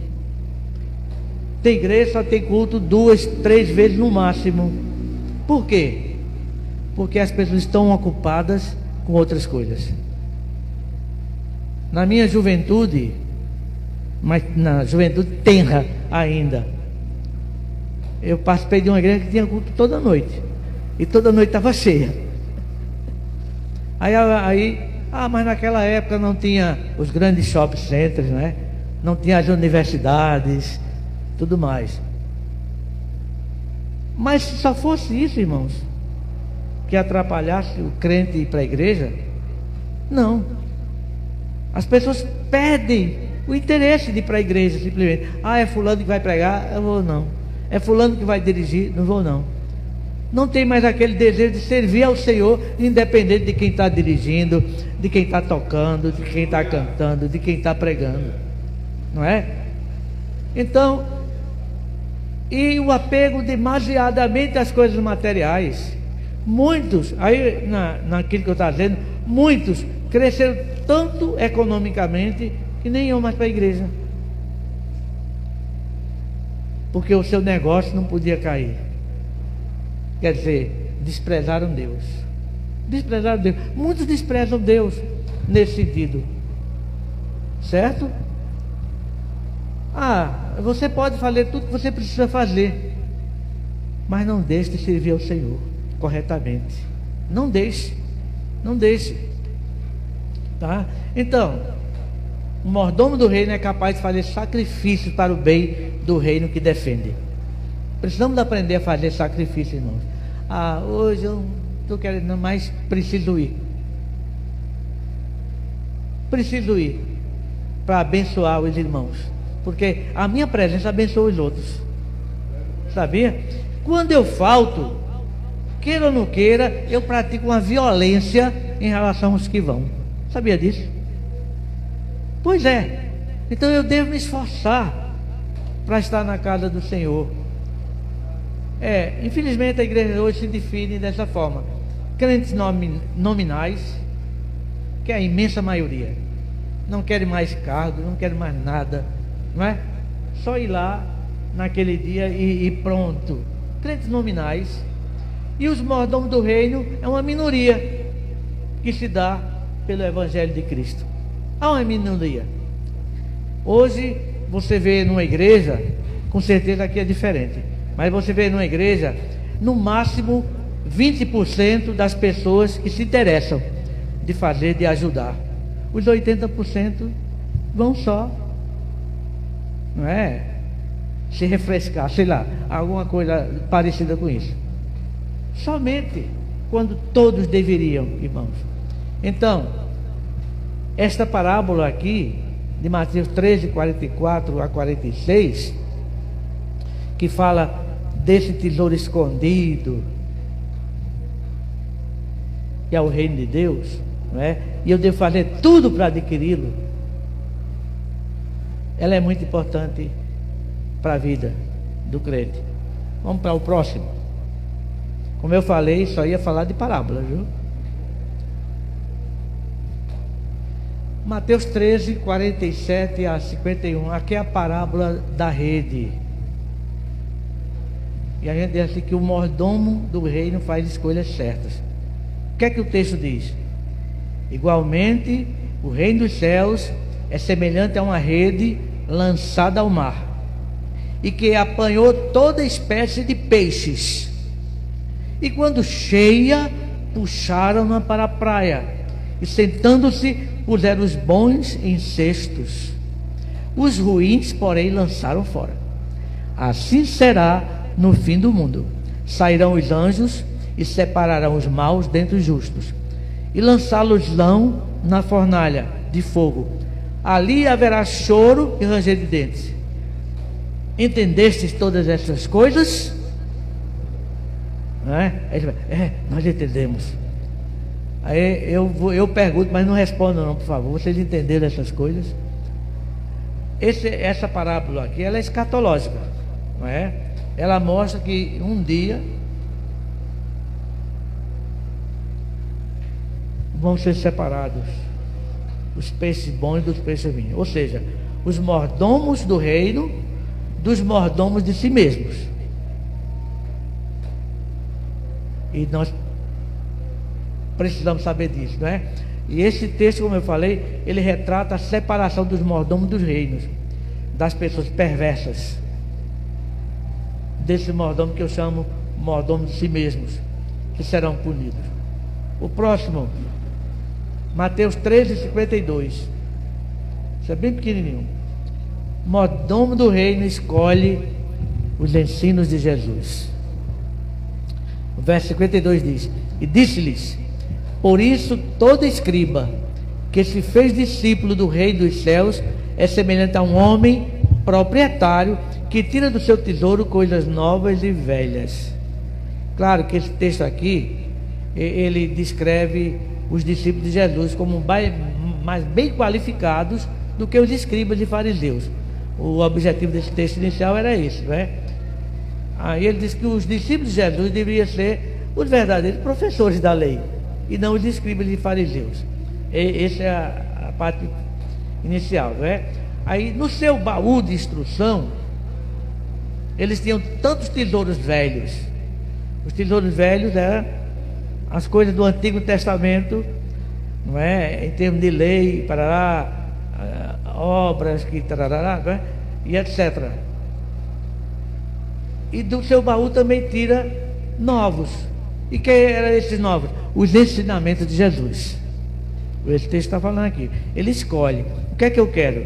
Speaker 3: Tem igreja que só tem culto 2, 3 vezes no máximo. Por quê? Porque as pessoas estão ocupadas com outras coisas. Na minha juventude, mas na juventude tenra ainda, eu participei de uma igreja que tinha culto toda noite, e toda noite estava cheia. Mas naquela época não tinha os grandes shopping centers, né? Não tinha as universidades, tudo mais. Mas se só fosse isso, irmãos, que atrapalhasse o crente ir para a igreja, não. As pessoas perdem o interesse de ir para a igreja, simplesmente. É fulano que vai pregar, eu vou não. É fulano que vai dirigir, não vou não. Não tem mais aquele desejo de servir ao Senhor, independente de quem está dirigindo, de quem está tocando, de quem está cantando, de quem está pregando, não é? Então, e o apego demasiadamente às coisas materiais. Muitos, naquilo que eu estava dizendo, muitos cresceram tanto economicamente que nem iam mais para a igreja. Porque o seu negócio não podia cair. Quer dizer, desprezaram Deus. Desprezaram Deus. Muitos desprezam Deus nesse sentido. Certo? Você pode fazer tudo que você precisa fazer, mas não deixe de servir ao Senhor corretamente. Não deixe. Não deixe. Tá? Então, o mordomo do reino é capaz de fazer sacrifícios para o bem do reino que defende. Precisamos aprender a fazer sacrifício, irmãos. Hoje eu não estou querendo, mas preciso ir. Preciso ir para abençoar os irmãos, porque a minha presença abençoa os outros. Sabia? Quando eu falto, queira ou não queira, eu pratico uma violência em relação aos que vão. Sabia disso? Pois é. Então eu devo me esforçar para estar na casa do Senhor. Infelizmente a igreja hoje se define dessa forma: crentes nominais, que é a imensa maioria, não querem mais cargo, não querem mais nada, não é? Só ir lá naquele dia e pronto. Crentes nominais. E os mordomos do reino é uma minoria que se dá pelo Evangelho de Cristo. Há uma minoria. Hoje você vê numa igreja, com certeza aqui é diferente, mas você vê numa igreja, no máximo 20% das pessoas que se interessam de fazer, de ajudar. Os 80% vão só, não é? Se refrescar, sei lá, alguma coisa parecida com isso. Somente quando todos deveriam, irmãos. Então, esta parábola aqui, de Mateus 13, 44 a 46, que fala desse tesouro escondido, que é o reino de Deus, não é? E eu devo fazer tudo para adquiri-lo. Ela é muito importante para a vida do crente. Vamos para o próximo. Como eu falei, só ia falar de parábolas, viu? Mateus 13, 47 a 51. Aqui é a parábola da rede. E a gente diz assim que o mordomo do reino faz escolhas certas. O que é que o texto diz? Igualmente, o reino dos céus é semelhante a uma rede lançada ao mar, e que apanhou toda espécie de peixes. E quando cheia, puxaram-na para a praia, e sentando-se, puseram os bons em cestos. Os ruins, porém, lançaram fora. Assim será no fim do mundo. Sairão os anjos e separarão os maus dentre os justos, e lançá-los-ão na fornalha de fogo. Ali haverá choro e ranger de dentes. Entendestes todas essas coisas? Nós entendemos. Aí eu pergunto, mas não respondam não, por favor. Vocês entenderam essas coisas? Essa parábola aqui, ela é escatológica, não é? Ela mostra que um dia vão ser separados os peixes bons dos peixes ruins. Ou seja, os mordomos do reino dos mordomos de si mesmos. E nós precisamos saber disso, não é? E esse texto, como eu falei, ele retrata a separação dos mordomos dos reinos, das pessoas perversas, desse mordomo que eu chamo mordomo de si mesmos, que serão punidos. O próximo, Mateus 13, 52. Isso é bem pequenininho. Mordomo do reino escolhe os ensinos de Jesus. O verso 52 diz: e disse-lhes: por isso todo escriba que se fez discípulo do rei dos céus é semelhante a um homem proprietário que tira do seu tesouro coisas novas e velhas. Claro que esse texto aqui, ele descreve os discípulos de Jesus como mais bem qualificados do que os escribas e fariseus. O objetivo desse texto inicial era esse, não é? Aí ele diz que os discípulos de Jesus deveriam ser os verdadeiros professores da lei, e não os escribas e fariseus. Essa é a parte inicial, não é? Aí no seu baú de instrução, eles tinham tantos tesouros velhos. Os tesouros velhos eram as coisas do Antigo Testamento, não é? Em termos de lei, parará, obras, que tarará, não é? E etc. E do seu baú também tira novos. E quem eram esses novos? Os ensinamentos de Jesus. Esse texto está falando aqui. Ele escolhe. O que é que eu quero?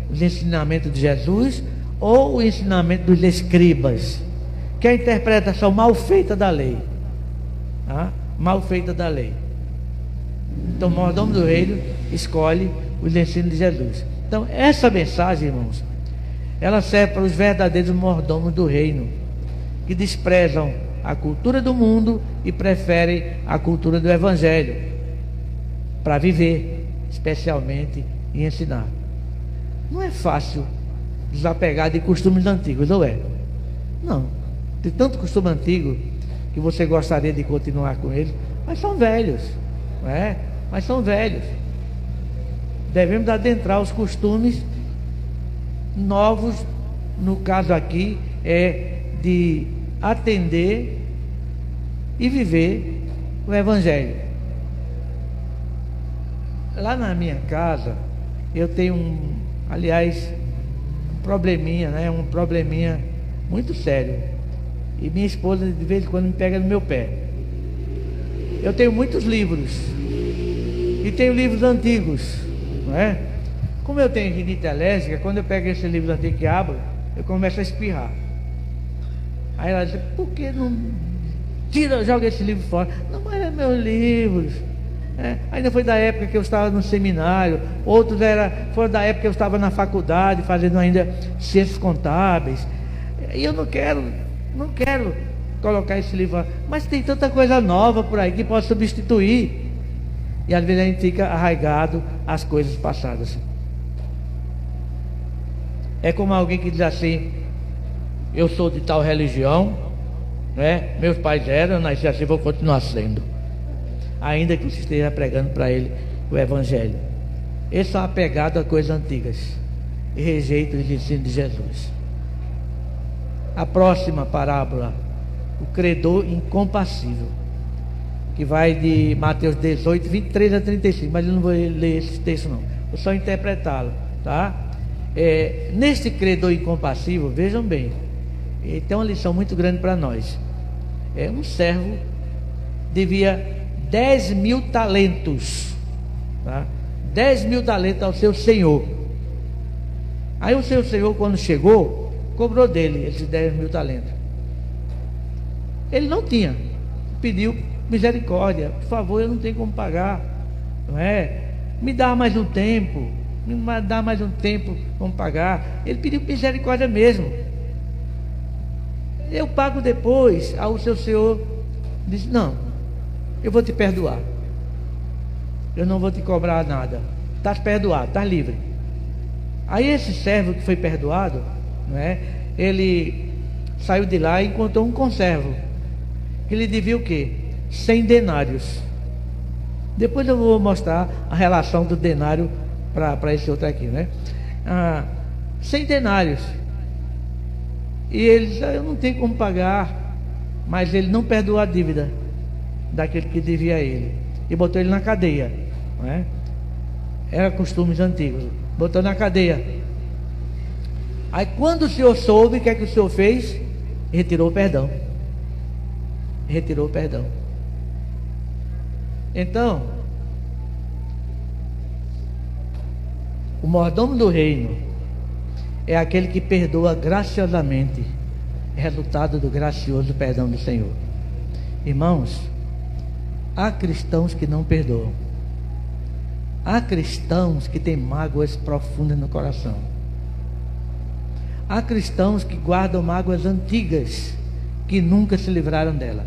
Speaker 3: Os ensinamentos de Jesus ou o ensinamento dos escribas? Que é a interpretação mal feita da lei. Tá? Mal feita da lei. Então o mordomo do reino escolhe os ensinos de Jesus. Então essa mensagem, irmãos, ela serve para os verdadeiros mordomos do reino, que desprezam a cultura do mundo e preferem a cultura do evangelho para viver, especialmente, e ensinar. Não é fácil desapegar de costumes antigos, ou é? Não. Tem tanto costume antigo que você gostaria de continuar com eles, mas são velhos, não é? Mas são velhos. Devemos adentrar os costumes novos, no caso aqui, é de atender e viver o evangelho. Lá na minha casa, eu tenho um probleminha, né? Um probleminha muito sério. E minha esposa de vez em quando me pega no meu pé. Eu tenho muitos livros. E tenho livros antigos, não é? Como eu tenho rinite alérgica, quando eu pego esse livro antigo e abro, eu começo a espirrar. Aí ela diz, por que não joga esse livro fora? Não, mas é meus livros. Ainda foi da época que eu estava no seminário, outros foram da época que eu estava na faculdade, fazendo ainda ciências contábeis. E eu não quero colocar esse livro fora. Mas tem tanta coisa nova por aí que pode substituir. E às vezes a gente fica arraigado às coisas passadas. É como alguém que diz assim, eu sou de tal religião, né? Meus pais eram, eu nasci assim, vou continuar sendo, ainda que você esteja pregando para ele o evangelho. Eles são apegados a coisas antigas e rejeitam os ensinos de Jesus. A próxima parábola, o credor incompassível, que vai de Mateus 18, 23 a 35, mas eu não vou ler esse texto não, vou só interpretá-lo, tá? Neste credor incompassível, vejam bem, tem uma lição muito grande para nós. Um servo devia 10.000 talentos, tá? 10.000 talentos ao seu senhor. Aí o seu senhor, quando chegou, cobrou dele esses 10.000 talentos. Ele não tinha, pediu misericórdia, por favor, eu não tenho como pagar, não é? Me dá mais um tempo, vamos pagar. Ele pediu misericórdia mesmo. Eu pago depois. Aí o seu senhor disse, não, eu vou te perdoar, eu não vou te cobrar nada, estás perdoado, estás livre. Aí esse servo que foi perdoado, não é? Ele saiu de lá e encontrou um conservo que lhe devia o quê? 100 denários. Depois eu vou mostrar a relação do denário para esse outro aqui, né? 100 denários. E ele disse, eu não tenho como pagar. Mas ele não perdoou a dívida daquele que devia a ele, e botou ele na cadeia, não é? Era costumes antigos. Botou na cadeia. Aí quando o senhor soube, o que é que o senhor fez? Retirou o perdão. Retirou o perdão. Então, o mordomo do reino é aquele que perdoa graciosamente, resultado do gracioso perdão do Senhor. Irmãos, há cristãos que não perdoam. Há cristãos que têm mágoas profundas no coração. Há cristãos que guardam mágoas antigas, que nunca se livraram dela.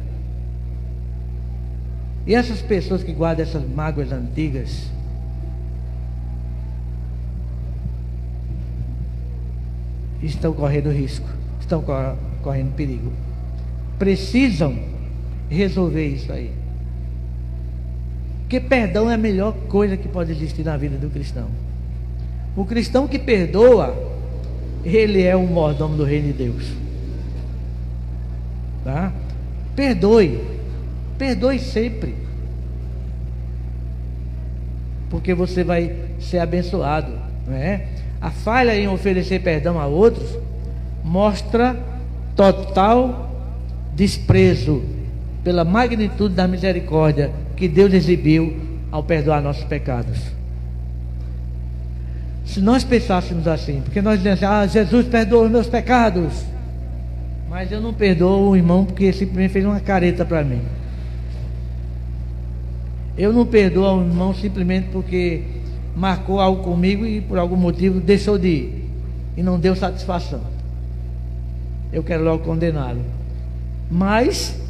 Speaker 3: E essas pessoas que guardam essas mágoas antigas, estão correndo risco, estão correndo perigo. Precisam resolver isso aí. Porque perdão é a melhor coisa que pode existir na vida do cristão. O cristão que perdoa, ele é um mordomo do reino de Deus. Tá? Perdoe sempre, porque você vai ser abençoado, não é? A falha em oferecer perdão a outros mostra total desprezo pela magnitude da misericórdia que Deus exibiu ao perdoar nossos pecados. Se nós pensássemos assim, porque nós dizemos, Jesus perdoa os meus pecados, mas eu não perdoo o irmão porque simplesmente fez uma careta para mim. Eu não perdoo o irmão simplesmente porque marcou algo comigo e por algum motivo deixou de ir e não deu satisfação. Eu quero logo condená-lo. Mas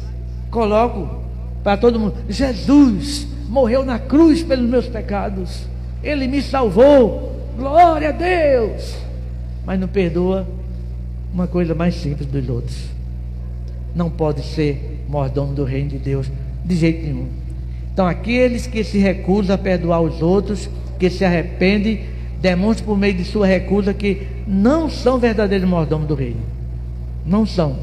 Speaker 3: coloco para todo mundo: Jesus morreu na cruz pelos meus pecados, Ele me salvou, glória a Deus. Mas não perdoa uma coisa mais simples dos outros. Não pode ser mordomo do reino de Deus de jeito nenhum. Então aqueles que se recusam a perdoar os outros, que se arrependem, demonstram por meio de sua recusa que não são verdadeiros mordomos do reino. Não são.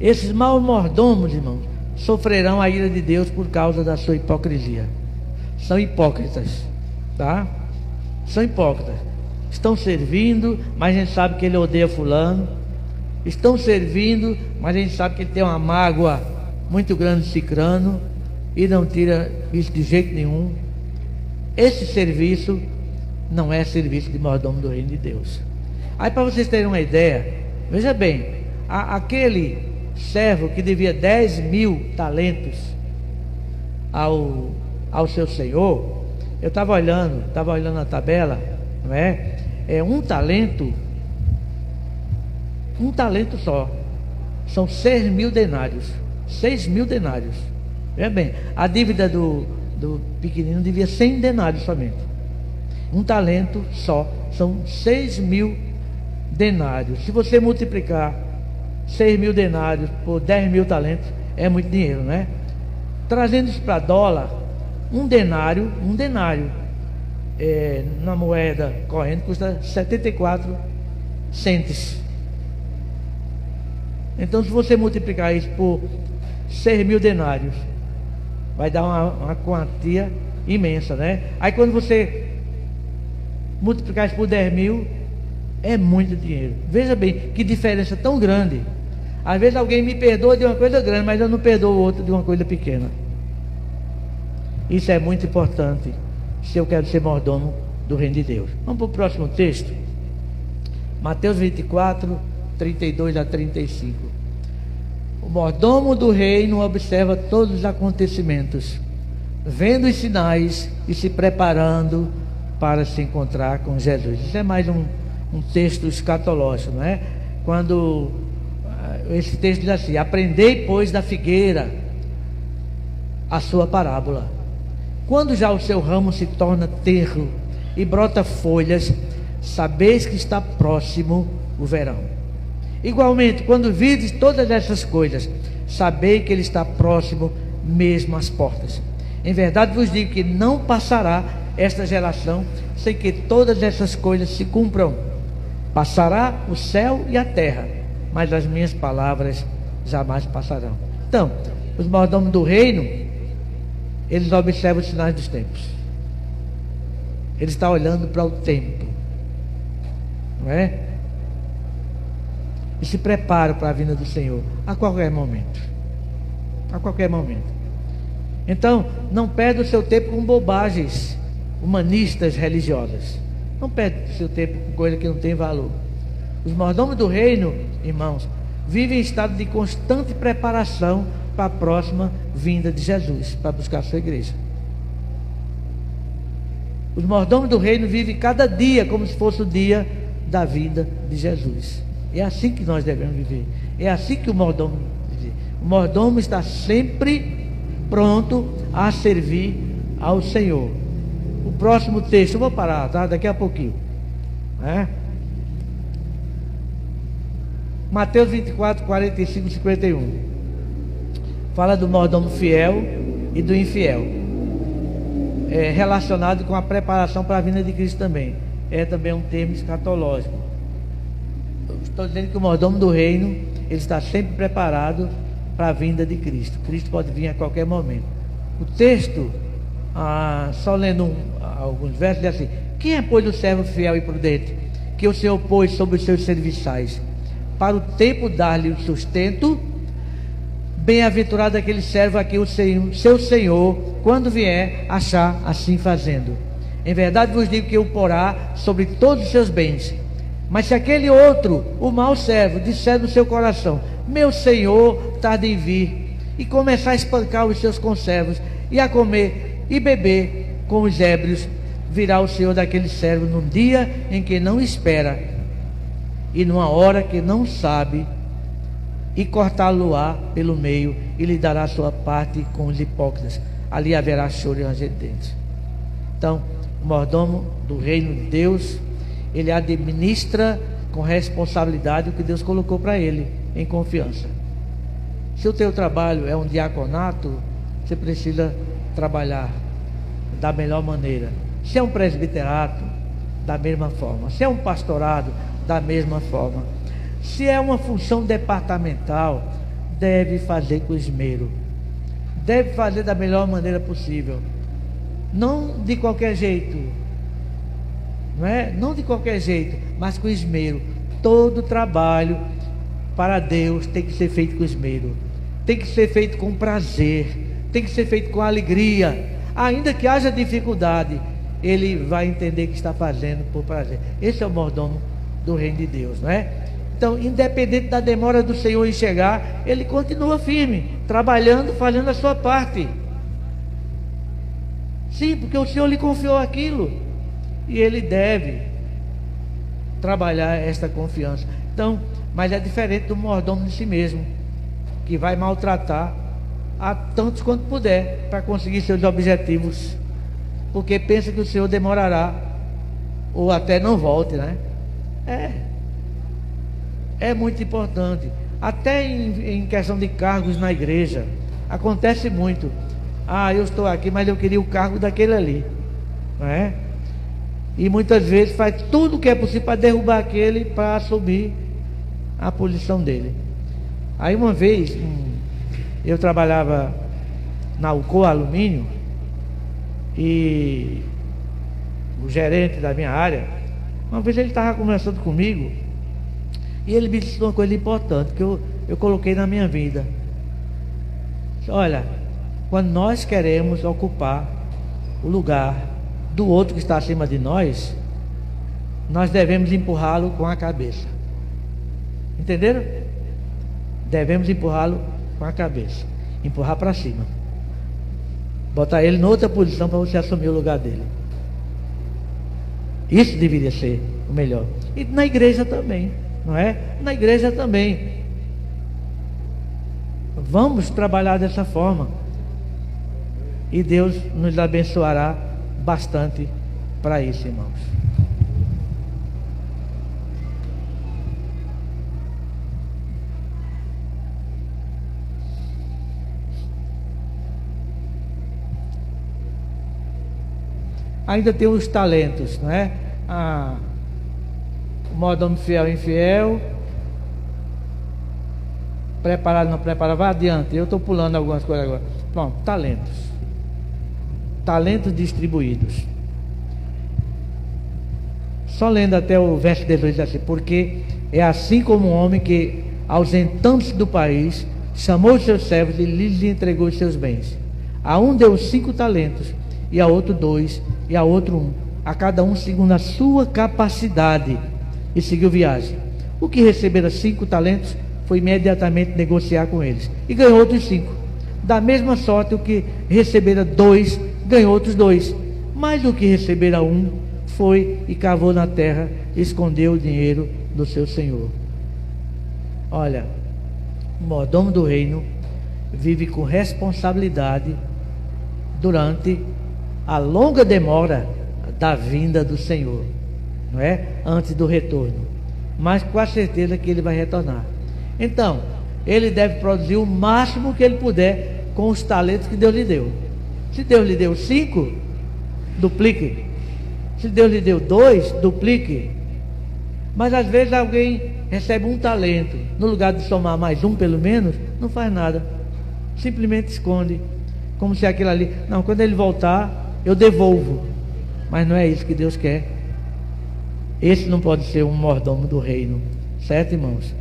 Speaker 3: Esses maus mordomos, irmãos, sofrerão a ira de Deus por causa da sua hipocrisia. São hipócritas, tá? São hipócritas. Estão servindo, mas a gente sabe que ele odeia fulano. Estão servindo, mas a gente sabe que ele tem uma mágoa muito grande de cicrano, e não tira isso de jeito nenhum. Esse serviço não é serviço de mordomo do reino de Deus. Aí, para vocês terem uma ideia, veja bem, aquele servo que devia 10.000 talentos ao seu senhor, eu estava olhando a tabela, não é? Um talento só são 6.000 denários. 6.000 denários. Veja bem, a dívida do pequenino devia 100 denários somente. Um talento só são 6.000 denários. Se você multiplicar 6.000 denários por 10.000 talentos, é muito dinheiro, né? Trazendo isso para dólar, um denário na moeda corrente custa 74 centes. Então, se você multiplicar isso por 6.000 denários, vai dar uma quantia imensa, né? Aí quando você multiplicar isso por 10.000, é muito dinheiro. Veja bem, que diferença tão grande. Às vezes alguém me perdoa de uma coisa grande, mas eu não perdoo o outro de uma coisa pequena. Isso é muito importante, se eu quero ser mordomo do reino de Deus. Vamos para o próximo texto. Mateus 24, 32 a 35. O mordomo do reino observa todos os acontecimentos, vendo os sinais e se preparando para se encontrar com Jesus. Isso é mais um texto escatológico, não é? Quando esse texto diz assim: aprendei, pois, da figueira a sua parábola. Quando já o seu ramo se torna tenro e brota folhas, sabeis que está próximo o verão. Igualmente, quando vides todas essas coisas, sabei que ele está próximo mesmo às portas. Em verdade vos digo que não passará esta geração sem que todas essas coisas se cumpram. Passará o céu e a terra, mas as minhas palavras jamais passarão. Então, os mordomos do reino, eles observam os sinais dos tempos. Ele está olhando para o tempo, não é? E se prepara para a vinda do Senhor a qualquer momento. A qualquer momento. Então, não perde o seu tempo com bobagens humanistas religiosas. Não perde o seu tempo com coisa que não tem valor. Os mordomos do reino, irmãos, vivem em estado de constante preparação para a próxima vinda de Jesus, para buscar a sua igreja. Os mordomos do reino vivem cada dia como se fosse o dia da vinda de Jesus. É assim que nós devemos viver. É assim que o mordomo vive. O mordomo está sempre pronto a servir ao Senhor. O próximo texto, eu vou parar, tá? Daqui a pouquinho. Mateus 24, 45 e 51. Fala do mordomo fiel e do infiel. Relacionado com a preparação para a vinda de Cristo também. é também um termo escatológico. Eu estou dizendo que o mordomo do reino, ele está sempre preparado para a vinda de Cristo. Cristo pode vir a qualquer momento. O texto, só lendo alguns versos, diz assim: quem é, pois, o servo fiel e prudente, que o Senhor pôs sobre os seus serviçais, para o tempo dar-lhe o sustento? Bem-aventurado aquele servo a quem o seu Senhor, quando vier, achar assim fazendo. Em verdade vos digo que o porá sobre todos os seus bens. Mas se aquele outro, o mau servo, disser no seu coração: meu Senhor tarda em vir, e começar a espancar os seus conservos, e a comer e beber com os ébrios, virá o Senhor daquele servo num dia em que não espera, e numa hora que não sabe, e cortá-lo-á pelo meio, e lhe dará a sua parte com os hipócritas. Ali haverá choro e ranger de dentes. Então, o mordomo do reino de Deus, ele administra com responsabilidade o que Deus colocou para ele, em confiança. Se o teu trabalho é um diaconato, você precisa trabalhar da melhor maneira. Se é um presbiterato, da mesma forma. Se é um pastorado, da mesma forma. Se é uma função departamental, deve fazer com esmero. Deve fazer da melhor maneira possível. Não de qualquer jeito. Não é? Não de qualquer jeito, mas com esmero. Todo trabalho para Deus tem que ser feito com esmero. Tem que ser feito com prazer. Tem que ser feito com alegria. Ainda que haja dificuldade, ele vai entender que está fazendo por prazer. Esse é o mordomo do reino de Deus, não é? Então, independente da demora do Senhor em chegar, ele continua firme, trabalhando, fazendo a sua parte. Sim, porque o Senhor lhe confiou aquilo, e ele deve trabalhar esta confiança. Então, mas é diferente do mordomo de si mesmo, que vai maltratar a tantos quanto puder para conseguir seus objetivos, porque pensa que o Senhor demorará, ou até não volte, né? É muito importante. Até em questão de cargos na igreja, acontece muito. Eu estou aqui, mas eu queria o cargo daquele ali, não é? E muitas vezes faz tudo o que é possível para derrubar aquele, para assumir a posição dele. Aí uma vez, eu trabalhava na Alcoa Alumínio, e o gerente da minha área, uma vez ele estava conversando comigo, e ele me disse uma coisa importante que eu coloquei na minha vida. Olha, quando nós queremos ocupar o lugar do outro que está acima de nós, nós devemos empurrá-lo com a cabeça. Entenderam? Devemos empurrá-lo com a cabeça, empurrar para cima, botar ele em outra posição para você assumir o lugar dele. Isso deveria ser o melhor. E na igreja também, não é? Na igreja também. Vamos trabalhar dessa forma, e Deus nos abençoará bastante para isso, irmãos. Ainda tem os talentos, não é? O mordomo fiel e infiel, preparado, não preparado, vai adiante. Eu estou pulando algumas coisas agora. Pronto, talentos. Talentos distribuídos. Só lendo até o verso 18, diz assim: porque é assim como um homem que, ausentando-se do país, chamou os seus servos e lhes entregou os seus bens. A um deu 5 talentos, e a outro 2, e a outro 1, a cada um segundo a sua capacidade, e seguiu viagem. O que recebera 5 talentos foi imediatamente negociar com eles, e ganhou outros 5. Da mesma sorte, o que recebera 2 ganhou outros 2. Mas o que recebera 1 foi e cavou na terra, e escondeu o dinheiro do seu senhor. Olha, o mordomo do reino vive com responsabilidade durante a longa demora da vinda do Senhor, não é? Antes do retorno, mas com a certeza que ele vai retornar. Então, ele deve produzir o máximo que ele puder com os talentos que Deus lhe deu. Se Deus lhe deu 5, duplique. Se Deus lhe deu 2, duplique. Mas às vezes alguém recebe um talento, no lugar de somar mais um pelo menos, não faz nada, simplesmente esconde, como se aquilo ali, não, quando ele voltar eu devolvo. Mas não é isso que Deus quer. Esse não pode ser um mordomo do reino, certo, irmãos?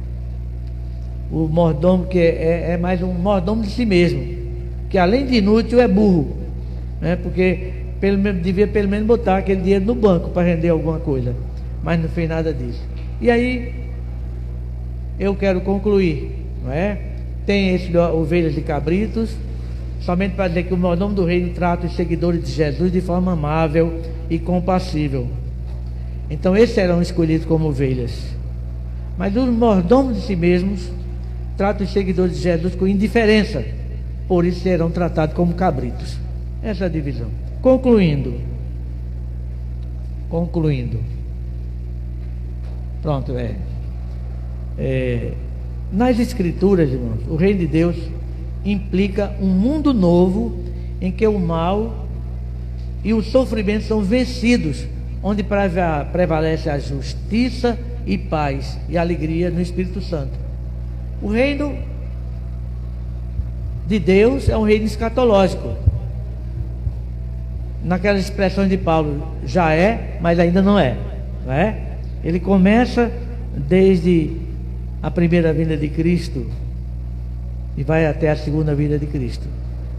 Speaker 3: O mordomo que é mais um mordomo de si mesmo, que além de inútil é burro, né? Porque devia pelo menos botar aquele dinheiro no banco para render alguma coisa, mas não fez nada disso. E aí eu quero concluir, não é? Tem esse ovelhas e cabritos, somente para dizer que o mordomo do reino trata os seguidores de Jesus de forma amável e compassível. Então esses serão escolhidos como ovelhas. Mas os mordomos de si mesmos tratam os seguidores de Jesus com indiferença, por isso serão tratados como cabritos. Essa é a divisão. Concluindo. Pronto, nas Escrituras, irmãos, o reino de Deus implica um mundo novo em que o mal e o sofrimento são vencidos, onde prevalece a justiça e paz e alegria no Espírito Santo. O reino de Deus é um reino escatológico. Naquelas expressões de Paulo, já é, mas ainda não é, não é? Ele começa desde a primeira vinda de Cristo e vai até a segunda vinda de Cristo.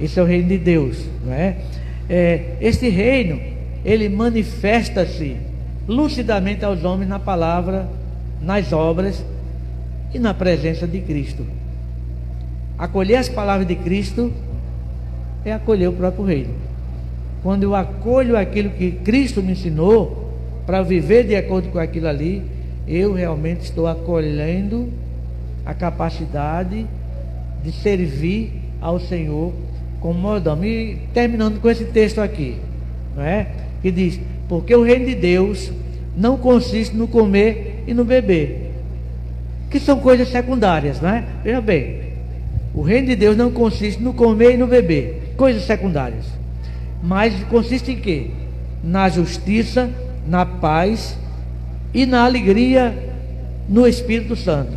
Speaker 3: Esse é o reino de Deus, não é? Este reino, ele manifesta-se lucidamente aos homens na palavra, nas obras e na presença de Cristo. Acolher as palavras de Cristo é acolher o próprio reino. Quando eu acolho aquilo que Cristo me ensinou para viver de acordo com aquilo ali, eu realmente estou acolhendo a capacidade de servir ao Senhor como mordomo. E terminando com esse texto aqui, não é? Que diz: porque o reino de Deus não consiste no comer e no beber, que são coisas secundárias, não é? Veja bem, o reino de Deus não consiste no comer e no beber, coisas secundárias, mas consiste em quê? Na justiça, na paz e na alegria no Espírito Santo.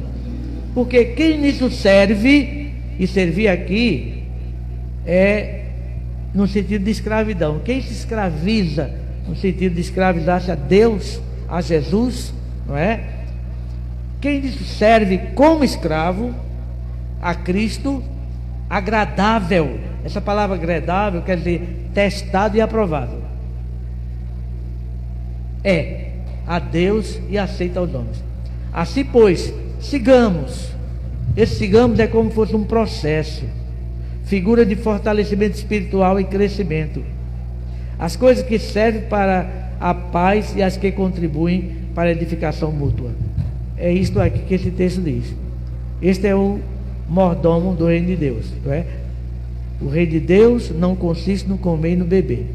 Speaker 3: Porque quem nisso serve, e servir aqui é no sentido de escravidão. Quem se escraviza no sentido de escravizar-se a Deus, a Jesus, não é? Quem nisso serve como escravo a Cristo, agradável. Essa palavra agradável quer dizer testado e aprovado. É a Deus e aceita aos homens. Assim, pois, sigamos. Esse sigamos é como se fosse um processo, figura de fortalecimento espiritual e crescimento. As coisas que servem para a paz e as que contribuem para a edificação mútua. É isto aqui que esse texto diz. Este é o mordomo do reino de Deus, não é? O reino de Deus não consiste no comer e no beber.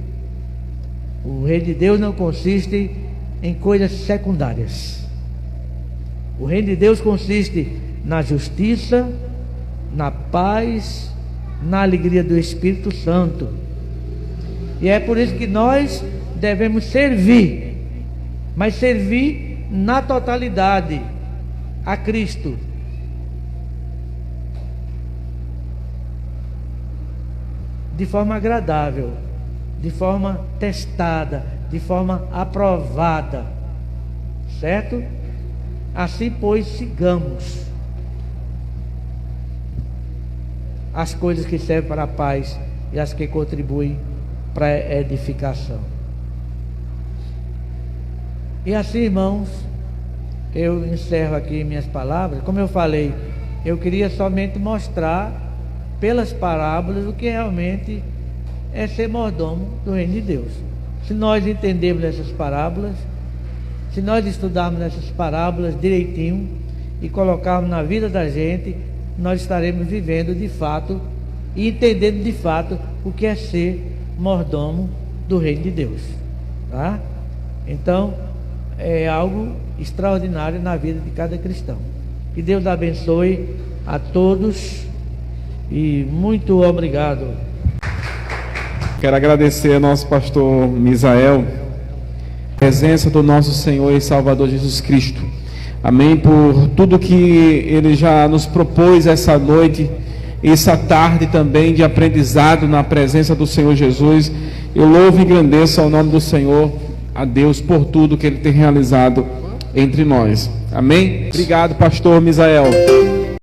Speaker 3: O reino de Deus não consiste em coisas secundárias. O reino de Deus consiste na justiça, na paz, na alegria do Espírito Santo. E é por isso que nós devemos servir, mas servir na totalidade a Cristo. De forma agradável, de forma testada, de forma aprovada, certo? Assim, pois, sigamos as coisas que servem para a paz e as que contribuem para a edificação. E assim, irmãos, eu encerro aqui minhas palavras. Como eu falei, eu queria somente mostrar pelas parábolas o que realmente é ser mordomo do reino de Deus. Se nós entendermos essas parábolas, se nós estudarmos essas parábolas direitinho e colocarmos na vida da gente, nós estaremos vivendo de fato e entendendo de fato o que é ser mordomo do reino de Deus, tá? Então é algo extraordinário na vida de cada cristão. Que Deus abençoe a todos e muito obrigado.
Speaker 2: Quero agradecer ao nosso pastor Misael presença do nosso Senhor e Salvador Jesus Cristo. Amém, por tudo que Ele já nos propôs essa noite, essa tarde também de aprendizado na presença do Senhor Jesus. Eu louvo e engrandeço ao nome do Senhor, a Deus, por tudo que Ele tem realizado entre nós. Amém? Obrigado, pastor Misael.